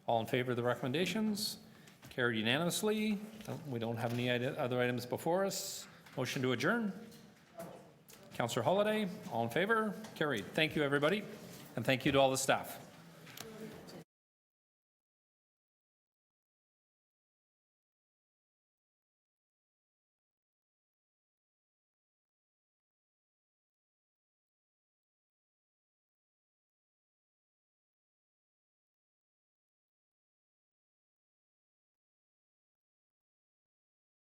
All in favor of the recommendations? Carried unanimously. We don't have any other items before us. Motion to adjourn. Councillor Holliday, all in favor? Carried. Thank you, everybody, and thank you to all the staff.